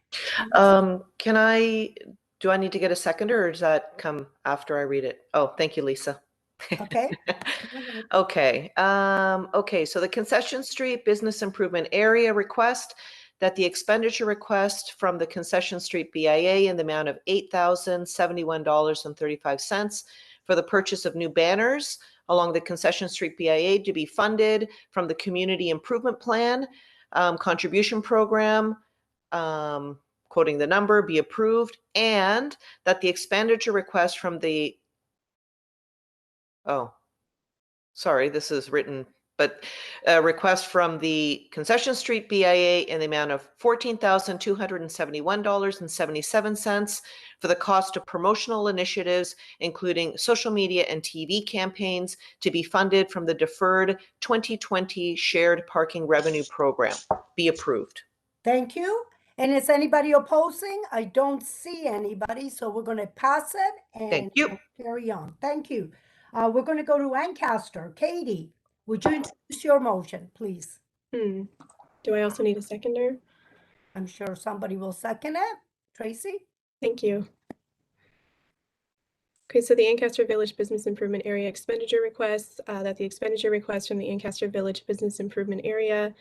Do I need to get a seconder, or does that come after I read it? Oh, thank you, Lisa. Okay. Okay, so the Concession Street Business Improvement Area request, that the expenditure request from the Concession Street BIA in the amount of $8,071.35 for the purchase of new banners along the Concession Street BIA to be funded from the Community Improvement Plan Contribution Program, quoting the number, be approved, and that the expenditure request from the, this is written, but a request from the Concession Street BIA in the amount of $14,271.77 for the cost of promotional initiatives, including social media and TV campaigns, to be funded from the Deferred 2020 Shared Parking Revenue Program. Be approved. Thank you. And is anybody opposing? I don't see anybody, so we're going to pass it and Thank you. carry on. Thank you. We're going to go to Ancaster. Katie, would you introduce your motion, please? Do I also need a seconder? I'm sure somebody will second it. Tracy? Thank you. Okay, so the Ancaster Village Business Improvement Area expenditure requests, that the expenditure request from the Ancaster Village Business Improvement Area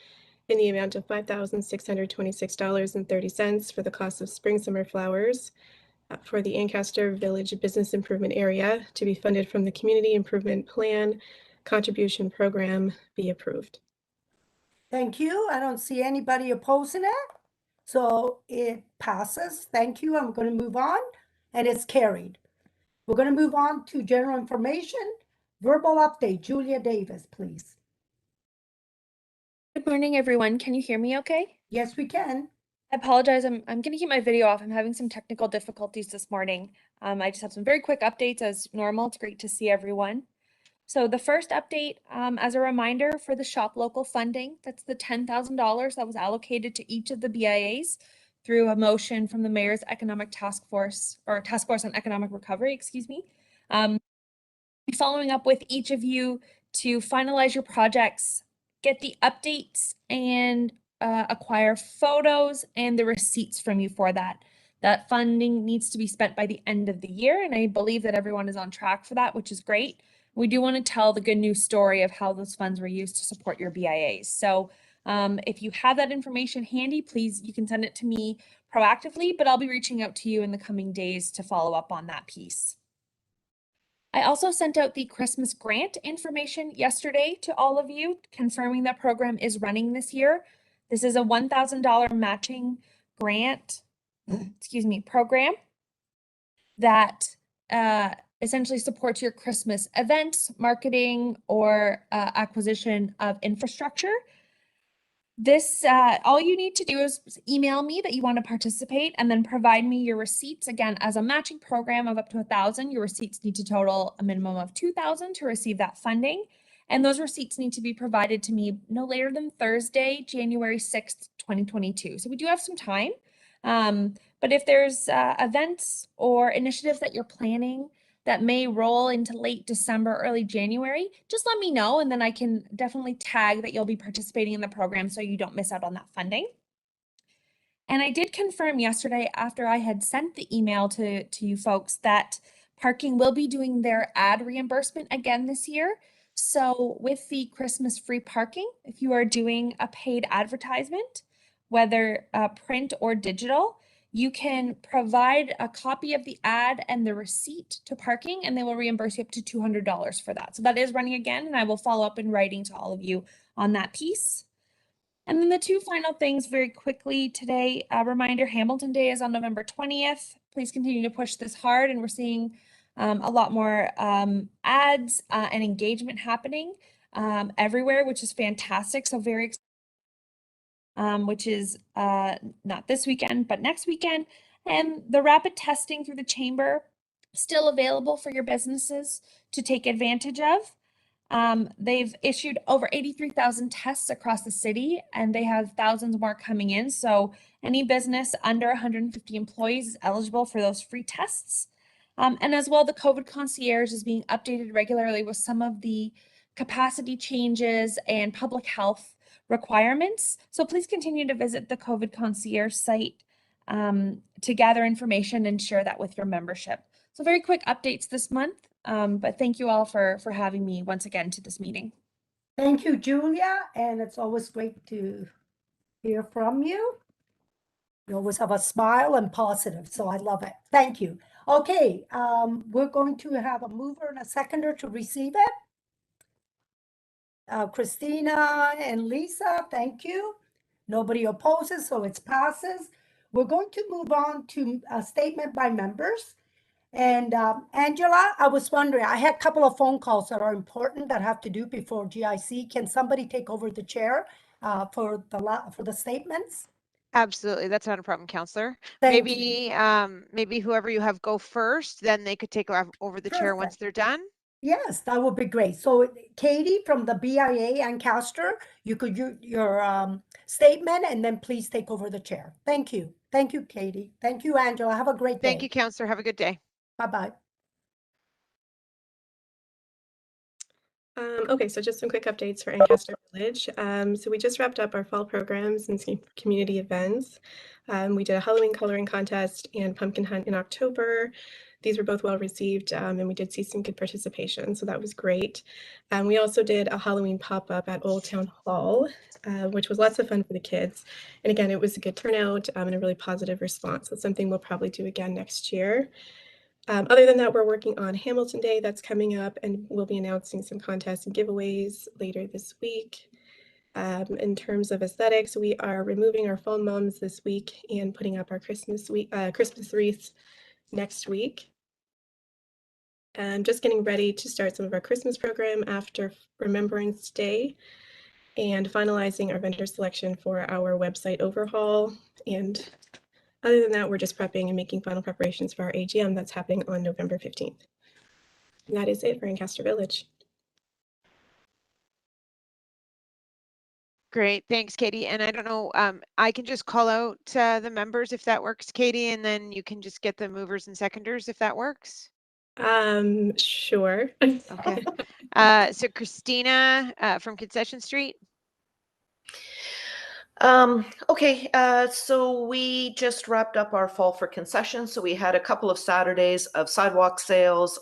in the amount of $5,626.30 for the cost of spring summer flowers for the Ancaster Village Business Improvement Area to be funded from the Community Improvement Plan Contribution Program be approved. Thank you. I don't see anybody opposing it. So it passes. Thank you. I'm going to move on, and it's carried. We're going to move on to general information. Verbal update. Julia Davis, please. Good morning, everyone. Can you hear me okay? Yes, we can. I apologize. I'm going to keep my video off. I'm having some technical difficulties this morning. I just have some very quick updates as normal. It's great to see everyone. So the first update, as a reminder for the shop local funding, that's the $10,000 that was allocated to each of the BIAs through a motion from the Mayor's Economic Task Force, or Task Force on Economic Recovery, excuse me. Following up with each of you to finalize your projects, get the updates, and acquire photos and the receipts from you for that. That funding needs to be spent by the end of the year, and I believe that everyone is on track for that, which is great. We do want to tell the good news story of how those funds were used to support your BIAs. So if you have that information handy, please, you can send it to me proactively, but I'll be reaching out to you in the coming days to follow up on that piece. I also sent out the Christmas grant information yesterday to all of you, confirming that program is running this year. This is a $1,000 matching grant, program that essentially supports your Christmas events, marketing, or acquisition of infrastructure. This, all you need to do is email me that you want to participate and then provide me your receipts. Again, as a matching program of up to 1,000, your receipts need to total a minimum of 2,000 to receive that funding. And those receipts need to be provided to me no later than Thursday, January 6th, 2022. So we do have some time. But if there's events or initiatives that you're planning that may roll into late December, early January, just let me know, and then I can definitely tag that you'll be participating in the program so you don't miss out on that funding. And I did confirm yesterday after I had sent the email to you folks that parking will be doing their ad reimbursement again this year. So with the Christmas free parking, if you are doing a paid advertisement, whether print or digital, You can provide a copy of the ad and the receipt to parking, and they will reimburse you up to $200 for that. So that is running again, and I will follow up in writing to all of you on that piece. And then the two final things very quickly today, a reminder, Hamilton Day is on November 20th. Please continue to push this hard, and we're seeing a lot more ads and engagement happening everywhere, which is fantastic. So very excited. Which is not this weekend, but next weekend. And the rapid testing through the chamber still available for your businesses to take advantage of. They've issued over 83,000 tests across the city, and they have thousands more coming in. So any business under 150 employees is eligible for those free tests. And as well, the COVID concierge is being updated regularly with some of the capacity changes and public health requirements. So please continue to visit the COVID concierge site to gather information and share that with your membership. So very quick updates this month, but thank you all for having me once again to this meeting. Thank you, Julia, and it's always great to hear from you. You always have a smile and positive, so I love it. Thank you. Okay, we're going to have a mover and a seconder to receive it. Christina and Lisa, thank you. Nobody opposes, so it passes. We're going to move on to a statement by members. And Angela, I was wondering, I had a couple of phone calls that are important that have to do before GIC. Can somebody take over the chair for the statements? Absolutely, that's not a problem, Counselor. Thank Maybe maybe whoever you have go first, then they could take over the chair once they're done. Yes, that would be great. So Katie from the BIA and Castor, you could use your statement and then please take over the chair. Thank you. Thank you, Katie. Thank you, Angela. Have a great day. Thank you, Counselor. Have a good day. Bye-bye. Okay, so just some quick updates for Ancaster Village. So we just wrapped up our fall programs and some community events. We did a Halloween coloring contest and pumpkin hunt in October. These were both well received, and we did see some good participation, so that was great. We also did a Halloween pop-up at Old Town Hall, which was lots of fun for the kids. And again, it was a good turnout and a really positive response. So something we'll probably do again next year. Other than that, we're working on Hamilton Day that's coming up, and we'll be announcing some contests and giveaways later this week. In terms of aesthetics, we are removing our foam mums this week and putting up our Christmas wreaths next week. And just getting ready to start some of our Christmas program after Remembrance Day, and finalizing our vendor selection for our website overhaul. And other than that, we're just prepping and making final preparations for our AGM that's happening on November 15th. And that is it for Ancaster Village. Great, thanks, Katie. And I don't know, I can just call out the members if that works, Katie, and then you can just get the movers and seconders if that works. Sure. Okay. So Christina from Concession Street. Okay, so we just wrapped up our fall for concessions. So we had a couple of Saturdays of sidewalk sales.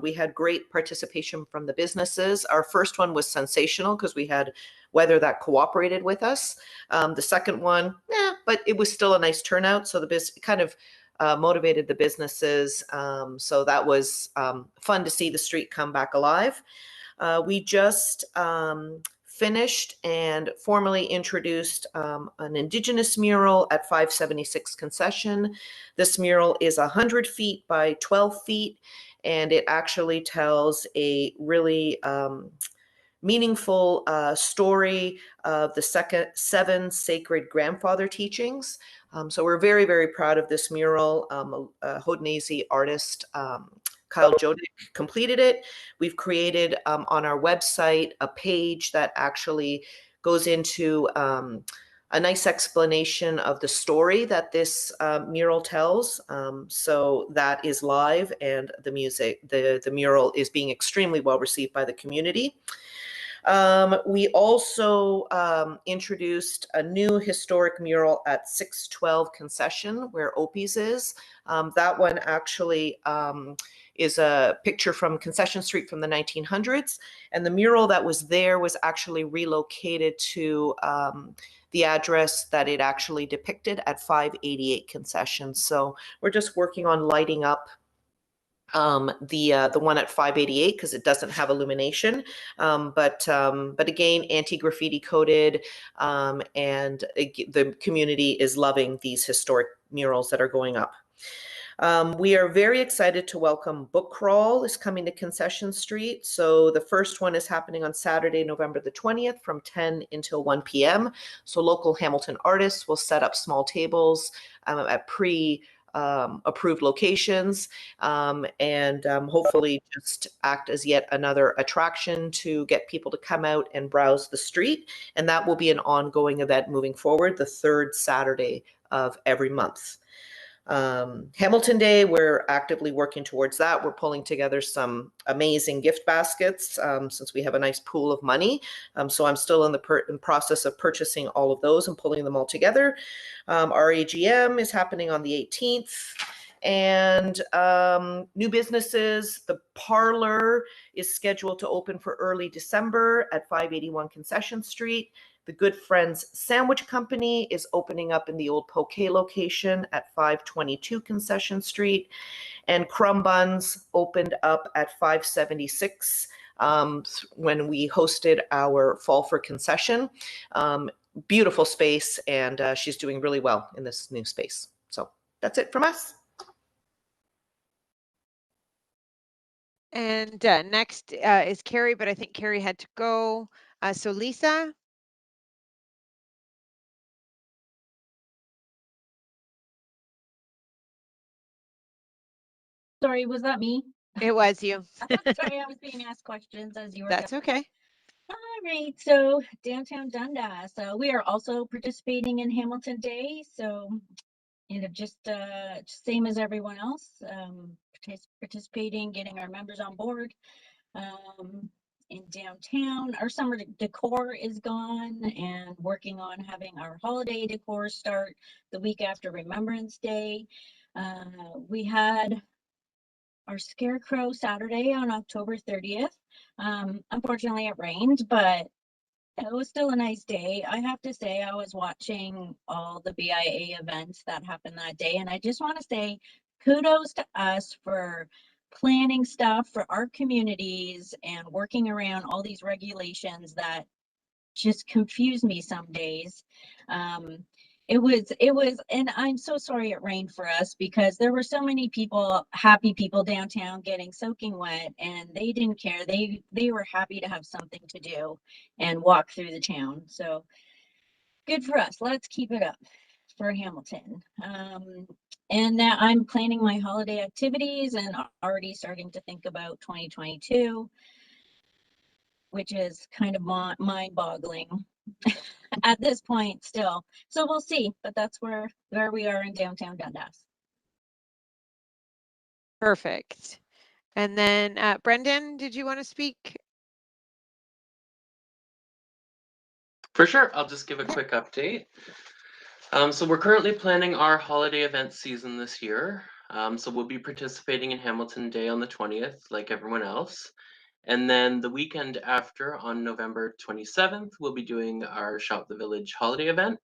We had great participation from the businesses. Our first one was sensational because we had weather that cooperated with us. The second one, but it was still a nice turnout. So the kind of motivated the businesses. So that was fun to see the street come back alive. We just finished and formally introduced an Indigenous mural at 576 Concession. This mural is 100 feet by 12 feet, and it actually tells a really meaningful story of the seven sacred grandfather teachings. So we're very, very proud of this mural. A Haudenosaunee artist, Kyle Jodick, completed it. We've created on our website a page that actually goes into a nice explanation of the story that this mural tells. So that is live, and the mural is being extremely well received by the community. We also introduced a new historic mural at 612 Concession, where Opie's is. That one actually is a picture from Concession Street from the 1900s. And the mural that was there was actually relocated to the address that it actually depicted at 588 Concession. So we're just working on lighting up the one at 588 because it doesn't have illumination, but again, anti-graffiti coated, and the community is loving these historic murals that are going up. We are very excited to welcome Book Crawl is coming to Concession Street. So the first one is happening on Saturday, November the 20th from 10 until 1 p.m. So local Hamilton artists will set up small tables at approved locations, and hopefully just act as yet another attraction to get people to come out and browse the street. And that will be an ongoing event moving forward, the third Saturday of every month. Hamilton Day, we're actively working towards that. We're pulling together some amazing gift baskets since we have a nice pool of money. So I'm still in the process of purchasing all of those and pulling them all together. Our AGM is happening on the 18th. And new businesses, the parlor is scheduled to open for early December at 581 Concession Street. The Good Friends Sandwich Company is opening up in the old Poke location at 522 Concession Street. And Crumb Buns opened up at 576 when we hosted our Fall for Concession. Beautiful space, and she's doing really well in this new space. So that's it from us. And next is Carrie, but I think Carrie had to go. So Lisa. Sorry, was that me? It was you. Sorry, I was being asked questions as you were. That's okay. All right, so downtown Dundas. We are also participating in Hamilton Day. So, just same as everyone else, participating, getting our members on board. In downtown, our summer decor is gone, and working on having our holiday decor start the week after Remembrance Day. We had our scarecrow Saturday on October 30th. Unfortunately, it rained, but it was still a nice day. I have to say, I was watching all the BIA events that happened that day, and I just want to say kudos to us for planning stuff for our communities and working around all these regulations that just confuse me some days. It was, and I'm so sorry it rained for us because there were so many people, happy people downtown getting soaking wet, and they didn't care. They were happy to have something to do and walk through the town. So good for us. Let's keep it up for Hamilton. And now I'm planning my holiday activities and already starting to think about 2022, which is kind of mind-boggling at this point still. So we'll see, but that's where we are in downtown Dundas. Perfect. And then Brendan, did you want to speak? For sure, I'll just give a quick update. So we're currently planning our holiday event season this year. So we'll be participating in Hamilton Day on the 20th, like everyone else. And then the weekend after, on November 27th, we'll be doing our Shop the Village holiday event.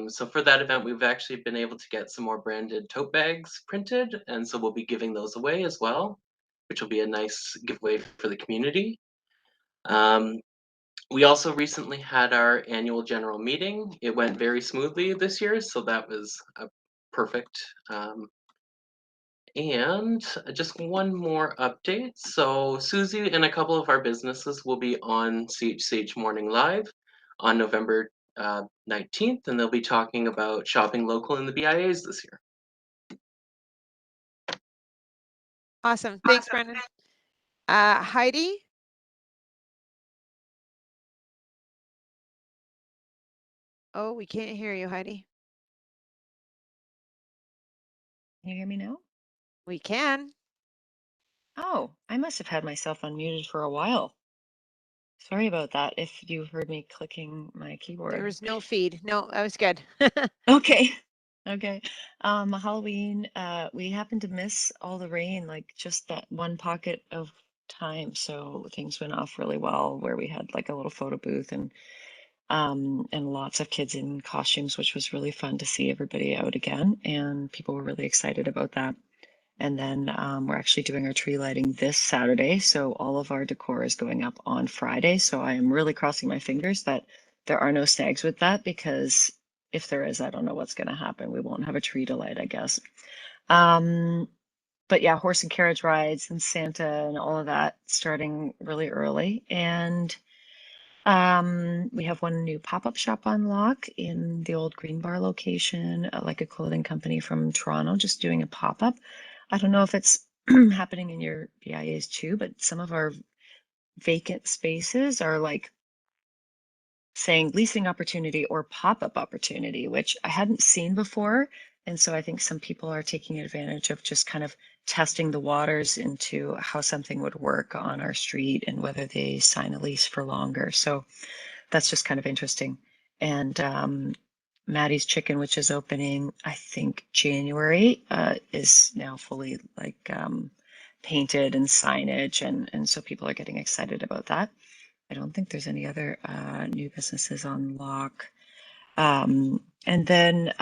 So for that event, we've actually been able to get some more branded tote bags printed, and so we'll be giving those away as well, which will be a nice giveaway for the community. We also recently had our annual general meeting. It went very smoothly this year, so that was perfect. And just one more update. So Susie and a couple of our businesses will be on CHCH Morning Live on November 19th, and they'll be talking about shopping local in the BIAs this year. Awesome. Thanks, Brendan. Heidi? Oh, we can't hear you, Heidi. Can you hear me now? We can. Oh, I must have had myself unmuted for a while. Sorry about that if you heard me clicking my keyboard. There was no feed. No, that was good. Okay. Okay. Halloween, we happened to miss all the rain, like just that one pocket of time. So things went off really well where we had like a little photo booth and and lots of kids in costumes, which was really fun to see everybody out again. And people were really excited about that. And then we're actually doing our tree lighting this Saturday. So all of our decor is going up on Friday. So I am really crossing my fingers that there are no snags with that, because if there is, I don't know what's going to happen. We won't have a tree to light, I guess. But yeah, horse and carriage rides and Santa and all of that starting really early. And we have one new pop-up shop on lock in the old Green Bar location, like a clothing company from Toronto, just doing a pop-up. I don't know if it's happening in your BIAs too, but some of our vacant spaces are like saying leasing opportunity or pop-up opportunity, which I hadn't seen before. And so I think some people are taking advantage of just kind of testing the waters into how something would work on our street and whether they sign a lease for longer. So that's just kind of interesting. And Maddie's Chicken, which is opening, I think January, is now fully like painted and signage. And so people are getting excited about that. I don't think there's any other new businesses on lock. And then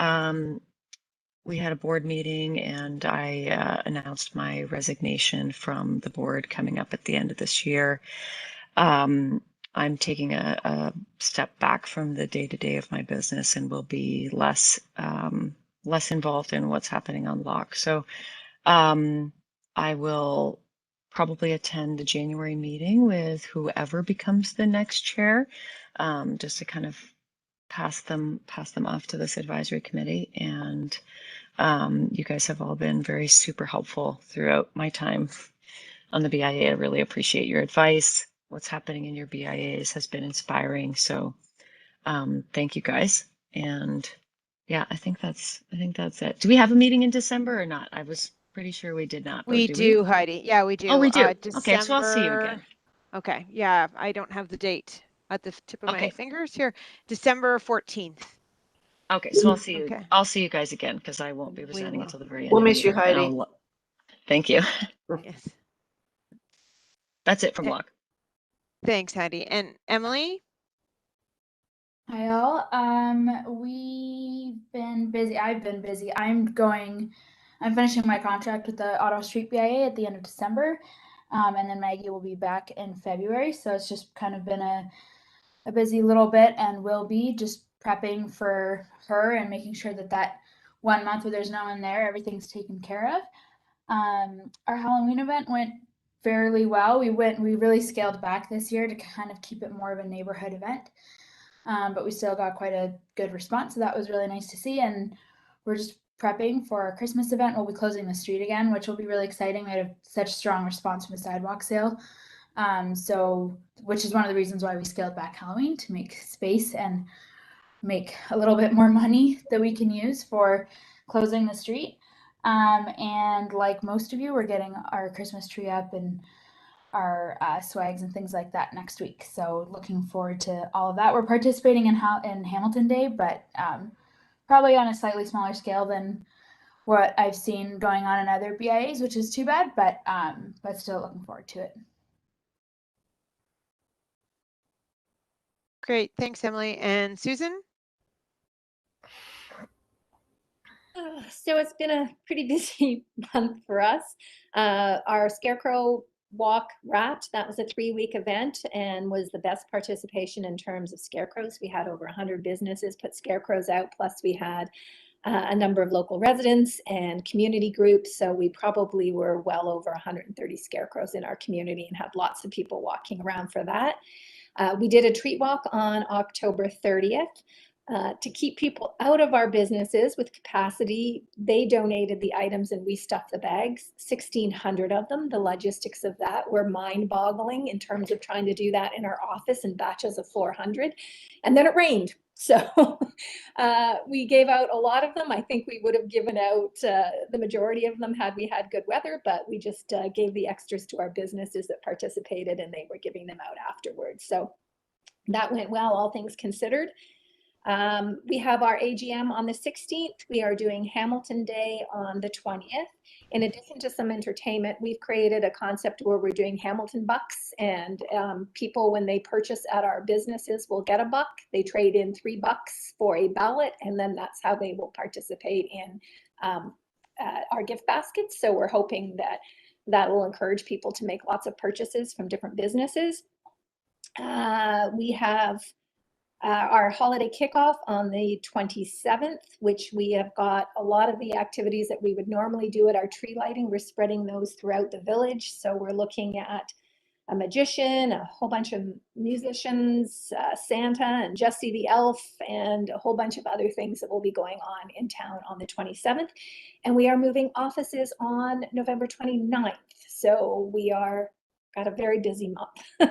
we had a board meeting, and I announced my resignation from the board coming up at the end of this year. I'm taking a step back from the day-to-day of my business and will be less involved in what's happening on lock. So I will probably attend the January meeting with whoever becomes the next chair, just to kind of pass them off to this advisory committee. And you guys have all been very super helpful throughout my time on the BIA. I really appreciate your advice. What's happening in your BIAs has been inspiring. So thank you guys. And yeah, I think that's it. Do we have a meeting in December or not? I was pretty sure we did not. We do, Heidi. Yeah, we do. Oh, we do. December. Okay, so I'll see you again. Okay. Yeah, I don't have the date at the tip of my Okay. fingers here. December 14th. Okay, so I'll see you. Okay. I'll see you guys again, because I won't be resigning will. until the very end. We'll of the miss you, year, and Heidi. Thank you. Yes. That's it from lock. Thanks, Heidi. And Emily? Hi all. We've been busy. I've been busy. I'm finishing my contract with the Ottawa Street BIA at the end of December. And then Maggie will be back in February. So it's just kind of been a busy little bit, and will be just prepping for her and making sure that 1 month where there's no one there, everything's taken care of. Our Halloween event went fairly well. We really scaled back this year to kind of keep it more of a neighborhood event. But we still got quite a good response, so that was really nice to see. And we're just prepping for our Christmas event. We'll be closing the street again, which will be really exciting. We had such strong response from the sidewalk sale. Which is one of the reasons why we scaled back Halloween, to make space and make a little bit more money that we can use for closing the street. And like most of you, we're getting our Christmas tree up and our swags and things like that next week. So looking forward to all of that. We're participating in Hamilton Day, but probably on a slightly smaller scale than what I've seen going on in other BIAs, which is too bad, but still looking forward to it. Great. Thanks, Emily. And Susan? So it's been a pretty busy month for us. Our Scarecrow Walk wrapped. That was a 3-week event and was the best participation in terms of scarecrows. We had over 100 businesses put scarecrows out, plus we had a number of local residents and community groups. So we probably were well over 130 scarecrows in our community and had lots of people walking around for that. We did a treat walk on October 30th. To keep people out of our businesses with capacity, they donated the items and we stuffed the bags, 1,600 of them. The logistics of that were mind-boggling in terms of trying to do that in our office in batches of 400. And then it rained. So we gave out a lot of them. I think we would have given out the majority of them had we had good weather, but we just gave the extras to our businesses that participated, and they were giving them out afterwards. So that went well, all things considered. We have our AGM on the 16th. We are doing Hamilton Day on the 20th. In addition to some entertainment, we've created a concept where we're doing Hamilton bucks, and people, when they purchase at our businesses, will get a buck. They trade in $3 for a ballot, and then that's how they will participate in our gift baskets. So we're hoping that that will encourage people to make lots of purchases from different businesses. We have our holiday kickoff on the 27th, which we have got a lot of the activities that we would normally do at our tree lighting. We're spreading those throughout the village. So we're looking at a magician, a whole bunch of musicians, Santa and Jesse the Elf, and a whole bunch of other things that will be going on in town on the 27th. And we are moving offices on November 29th. So we are got a very busy month.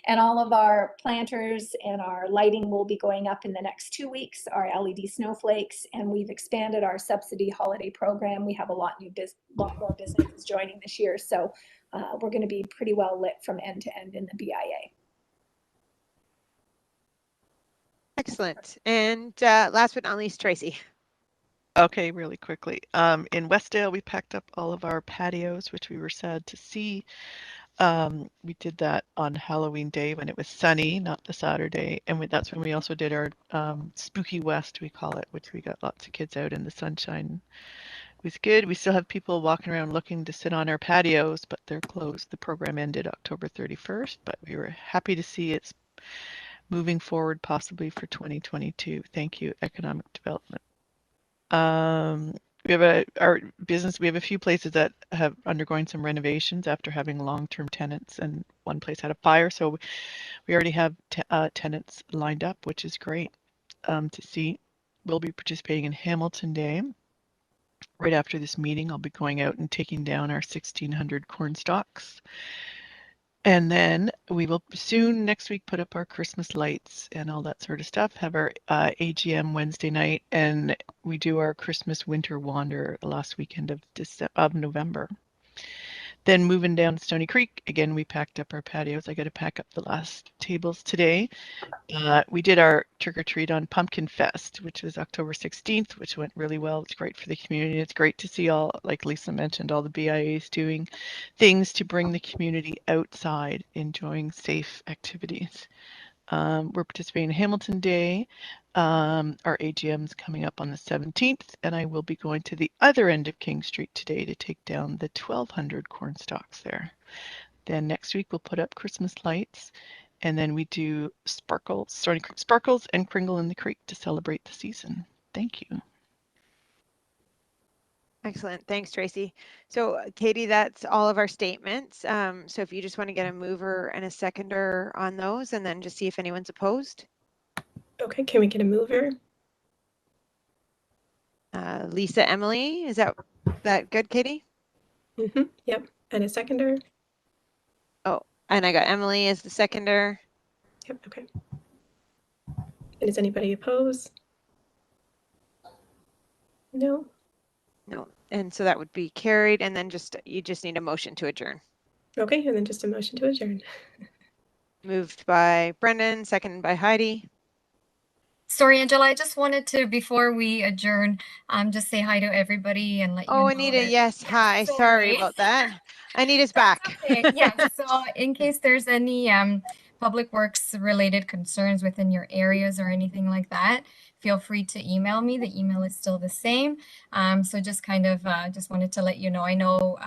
And all of our planters and our lighting will be going up in the next 2 weeks, our LED snowflakes, and we've expanded our subsidy holiday program. We have a lot more businesses joining this year. So we're going to be pretty well lit from end to end in the BIA. Excellent. And last but not least, Tracy. Okay, really quickly. In Westdale, we packed up all of our patios, which we were sad to see. We did that on Halloween Day when it was sunny, not the Saturday. And that's when we also did our Spooky West, we call it, which we got lots of kids out in the sunshine. It was good. We still have people walking around looking to sit on our patios, but they're closed. The program ended October 31st, but we were happy to see it's moving forward possibly for 2022. Thank you, Economic Development. We have our business. We have a few places that have undergone some renovations after having long-term tenants, and one place had a fire. So we already have tenants lined up, which is great to see. We'll be participating in Hamilton Day. Right after this meeting, I'll be going out and taking down our 1,600 corn stalks. And then we will soon next week put up our Christmas lights and all that sort of stuff. Have our AGM Wednesday night, and we do our Christmas winter wander the last weekend of November. Then moving down Stony Creek, again, we packed up our patios. I got to pack up the last tables today. We did our trick-or-treat on Pumpkin Fest, which was October 16th, which went really well. It's great for the community. It's great to see all, like Lisa mentioned, all the BIAs doing things to bring the community outside, enjoying safe activities. We're participating in Hamilton Day. Our AGM's coming up on the 17th, and I will be going to the other end of King Street today to take down the 1,200 corn stalks there. Then next week we'll put up Christmas lights, and then we do Stony Creek Sparkles and Kringle in the Creek to celebrate the season. Thank you. Excellent. Thanks, Tracy. So Katie, that's all of our statements. So if you just want to get a mover and a seconder on those, and then just see if anyone's opposed. Okay, can we get a mover? Lisa, Emily, is that good, Katie? Yep, and a seconder. Oh, and I got Emily as the seconder. Yep, okay. And does anybody oppose? No. No, and so that would be carried, and then you just need a motion to adjourn. Okay, and then just a motion to adjourn. Moved by Brendan, seconded by Heidi. Sorry, Angela, I just wanted to, before we adjourn, just say hi to everybody and let you know. Oh, Anita, yes, hi. Sorry about that. Anita's back. Okay. Yeah, so in case there's any public works related concerns within your areas or anything like that, feel free to email me. The email is still the same. So just kind of just wanted to let you know. I know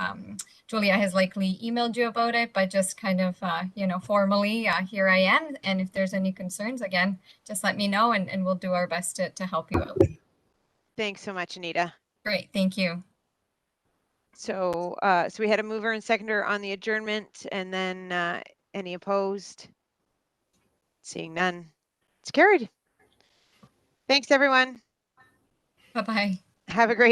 Julia has likely emailed you about it, but just kind of, formally, here I am. And if there's any concerns, again, just let me know and we'll do our best to help you out. Thanks so much, Anita. Great, thank you. So, so we had a mover and seconder on the adjournment, and then any opposed? Seeing none, it's carried. Thanks, everyone. Bye-bye. Have a great